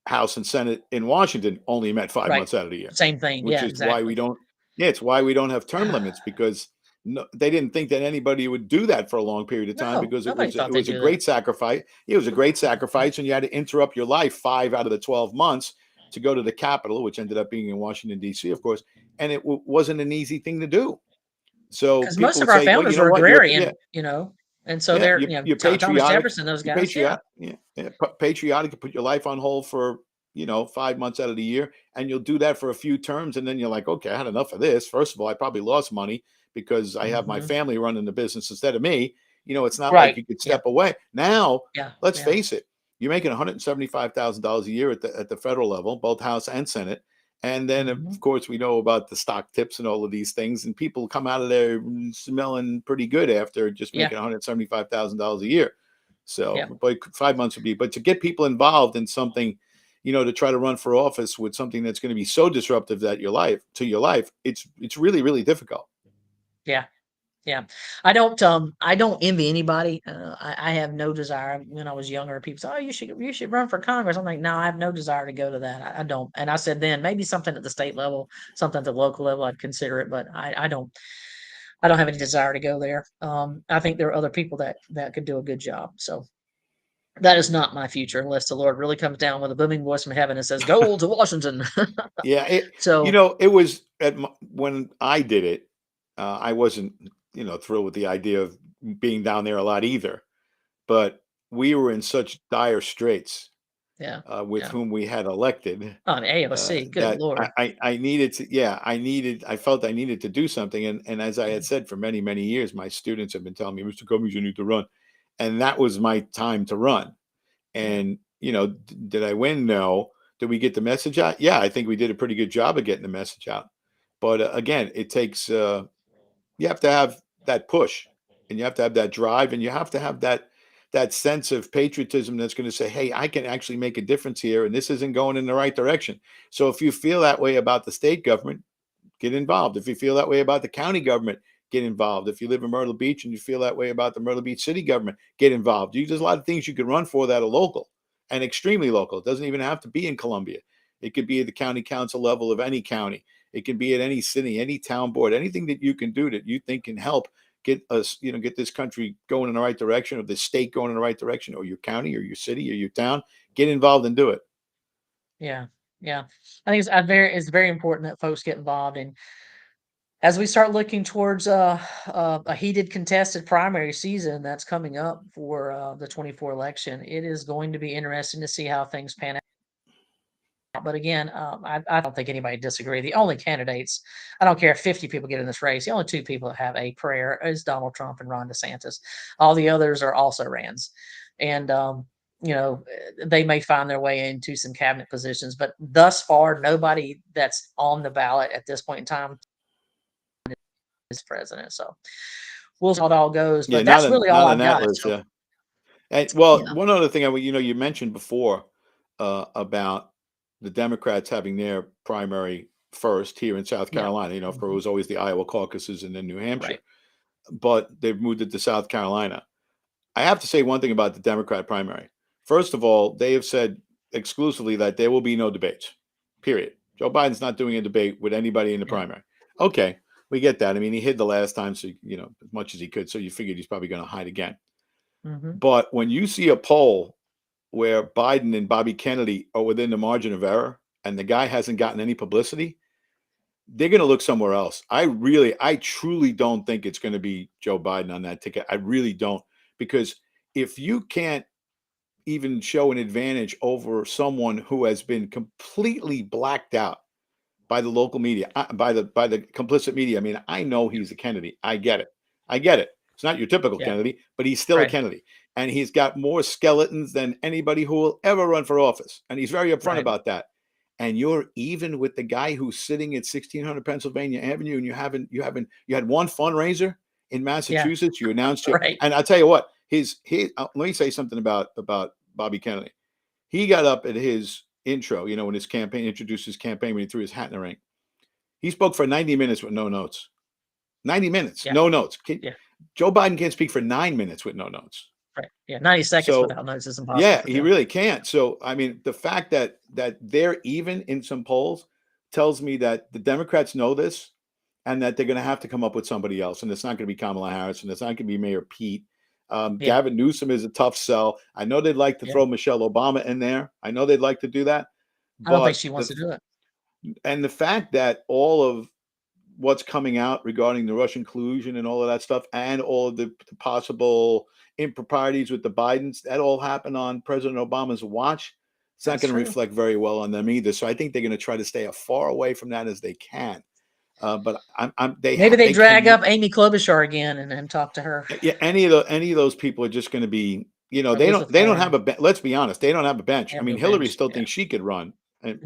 House and Senate in Washington only met five right. months out of the year, Same thing. which Yeah, is why we exactly. don't. Yeah, it's why we don't have term limits because no, they didn't think that anybody would do that for a long period of time No, because it nobody was thought it they'd was a do that. great sacrifice. It was a great sacrifice, and you had to interrupt your life 5 out of the 12 months to go to the Capitol, which ended up being in Washington D.C., of course, and it wasn't an easy thing to do. So Because most people of would our say, well, you founders know were what, agrarian, and so yeah, they're, you're Thomas patriotic. Jefferson, those You're guys. Yeah, patriotic. Yeah, yeah, patriotic to put your life on hold for 5 months out of the year, and you'll do that for a few terms, and then you're like, okay, I had enough of this. First of all, I probably lost money because I have my hmm, family running the business instead of me. It's not like right. you could Yeah, step away. Now, yeah, let's yeah, face it, you're making $175,000 a year at the federal level, both House and Senate. And then, of hmm, course, we know about the stock tips and all of these things, and people come out of there smelling pretty good after just yeah, making $175,000 a year. yeah. So, but 5 months would be, but to get people involved in something, to try to run for office with something that's going to be so disruptive that your life, it's really, really difficult. Yeah. Yeah. I don't envy anybody. I have no desire. When I was younger, people say, "Oh, you should run for Congress." I'm like, "No, I have no desire to go to that. I don't." And I said then maybe something at the state level, something at the local level, I'd consider it, but I don't have any desire to go there. I think there are other people that could do a good job. So that is not my future unless the Lord really comes down with a booming voice from heaven and says, "Go to Washington." Yeah, So it was when I did it, I wasn't, thrilled with the idea of being down there a lot either. But we were in such dire straits Yeah. with Yeah. whom we had elected. On AOC. Good That Lord. I needed to, yeah, I felt I needed to do something. And as I Yeah. had said for many, many years, my students have been telling me, Mr. Cummings, you need to run. And that was my time to run. Yeah. And, did I win? No. Did we get the message out? Yeah, I think we did a pretty good job of getting the message out. But again, it takes, you have to have that push, and you have to have that drive, and you have to have that sense of patriotism that's going to say, hey, I can actually make a difference here, and this isn't going in the right direction. So if you feel that way about the state government, get involved. If you feel that way about the county government, get involved. If you live in Myrtle Beach and you feel that way about the Myrtle Beach city government, get involved. There's a lot of things you could run for that are local and extremely local. It doesn't even have to be in Columbia. It could be at the county council level of any county. It can be at any city, any town board, anything that you can do that you think can help get us, get this country going in the right direction, or the state going in the right direction, or your county or your city or your town. Get involved and do it. Yeah. Yeah. I think it's very important that folks get involved. And as we start looking towards a heated contested primary season that's coming up for the 24 election, it is going to be interesting to see how things pan out. But again, I don't think anybody disagree. The only candidates, I don't care if 50 people get in this race, the only two people that have a prayer is Donald Trump and Ron DeSantis. All the others are also Rans. And, they may find their way into some cabinet positions, but thus far, nobody that's on the ballot at this point in time is president. So we'll see how it all goes. Yeah, But that's really all not on I've that got. list. So, Yeah. And well, yeah, one other thing, you mentioned before about the Democrats having their primary first here in South yeah, Carolina. Of course, it was always the Iowa caucuses and then New Hampshire, right. but they've moved it to South Carolina. I have to say one thing about the Democrat primary. First of all, they have said exclusively that there will be no debates, period. Joe Biden's not doing a debate with anybody in the Yeah. primary. Okay, we get that. I mean, he hid the last time, so, as much as he could. So you figured he's probably going to hide again. Hmm. But when you see a poll where Biden and Bobby Kennedy are within the margin of error and the guy hasn't gotten any publicity, they're going to look somewhere else. I truly don't think it's going to be Joe Biden on that ticket. I really don't. Because if you can't even show an advantage over someone who has been completely blacked out by the local media, by the complicit media. I mean, I know he's a Kennedy. I get it. I get it. It's not your typical Yeah. Kennedy, but he's still a Right. Kennedy. And he's got more skeletons than anybody who will ever run for office. And he's very upfront Right. about that. And you're even with the guy who's sitting at 1600 Pennsylvania Avenue, and you had one fundraiser in Yeah. Massachusetts. You announced your, Right. and I'll tell you what, let me say something about Bobby Kennedy. He got up at his intro, when his campaign introduced his campaign, when he threw his hat in the ring. He spoke for 90 minutes with no notes. 90 minutes, Yeah. no notes. Yeah. Joe Biden can't speak for 9 minutes with no notes. Right. Yeah. 90 seconds So, without notes is impossible yeah, for he Joe. really can't. So, I mean, the fact that they're even in some polls tells me that the Democrats know this and that they're going to have to come up with somebody else. And it's not going to be Kamala Harris, and it's not going to be Mayor Pete. Yeah. Gavin Newsom is a tough sell. I know they'd like to Yeah. throw Michelle Obama in there. I know they'd like to do that. I don't think But she wants to do it. the fact that all of what's coming out regarding the Russian collusion and all of that stuff, and all of the possible improprieties with the Bidens, that all happened on President Obama's watch. It's not That's going to true. reflect very well on them either. So I think they're going to try to stay as far away from that as they can. But Maybe they they drag can. up Amy Klobuchar again and talk to her. Yeah, any of those people are just going to be, Or they don't Elizabeth have Warren. let's be honest, they don't have a bench. They I have mean, no Hillary bench. still Yeah. thinks she could run, and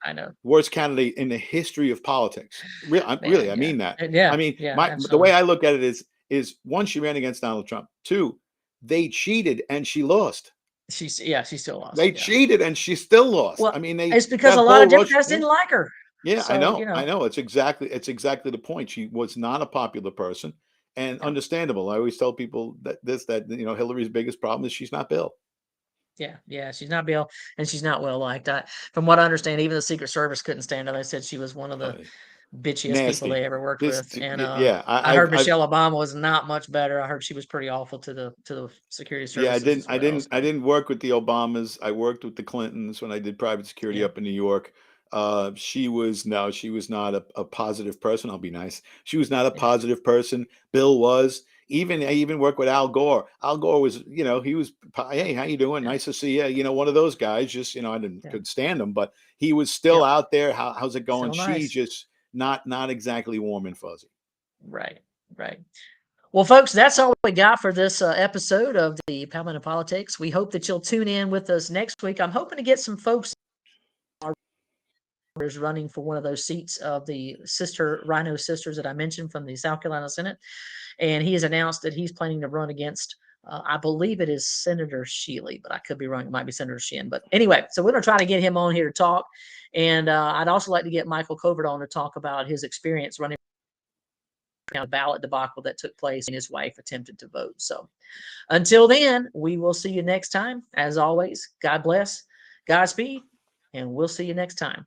I know. worst candidate in the history of politics. Really, Man. I Yeah. mean that. Yeah. I mean, Yeah. the way Absolutely. I look at it is one, she ran against Donald Trump. Two, they cheated and she lost. She still lost. They Yeah. cheated and she still lost. Well, I mean, it's because that a lot whole of Rush. Democrats Yeah, didn't like her. yeah, I So, know. I know. It's exactly the point. She was not a popular person, and yeah. understandable. I always tell people that Hillary's biggest problem is she's not Bill. Yeah. Yeah. She's not Bill, and she's not well liked. From what I understand, even the Secret Service couldn't stand her. They said she was one of the bitchiest people they Nasty. ever worked with. And Yeah. I heard Michelle Obama was not much better. I heard she was pretty awful to the security Yeah, services as well. I So didn't work with the Obamas. I worked with the Clintons when I did private security yeah. up in New York. She was not a positive person. I'll be nice. She was not a Yeah. positive person. Bill was. even worked with Al Gore. Al Gore was, you know, he was, hey, how you doing? Nice to see you. You know, one of those guys. Just, you know, I didn't could stand him, but he was still out there. How's it going? So She's nice. just not exactly warm and fuzzy. Right. Well, folks, that's all we got for this episode of the Palman of Politics. We hope that you'll tune in with us next week. I'm hoping to get some folks running for one of those seats of the RINO Sisters that I mentioned from the South Carolina Senate. And he has announced that he's planning to run against, I believe it is Senator Shealy, but I could be wrong. It might be Senator Shin. But anyway, so we're going to try to get him on here to talk. And I'd also like to get Michael Covert on to talk about his experience running a ballot debacle that took place and his wife attempted to vote. So until then, we will see you next time. As always, God bless, Godspeed, and we'll see you next time.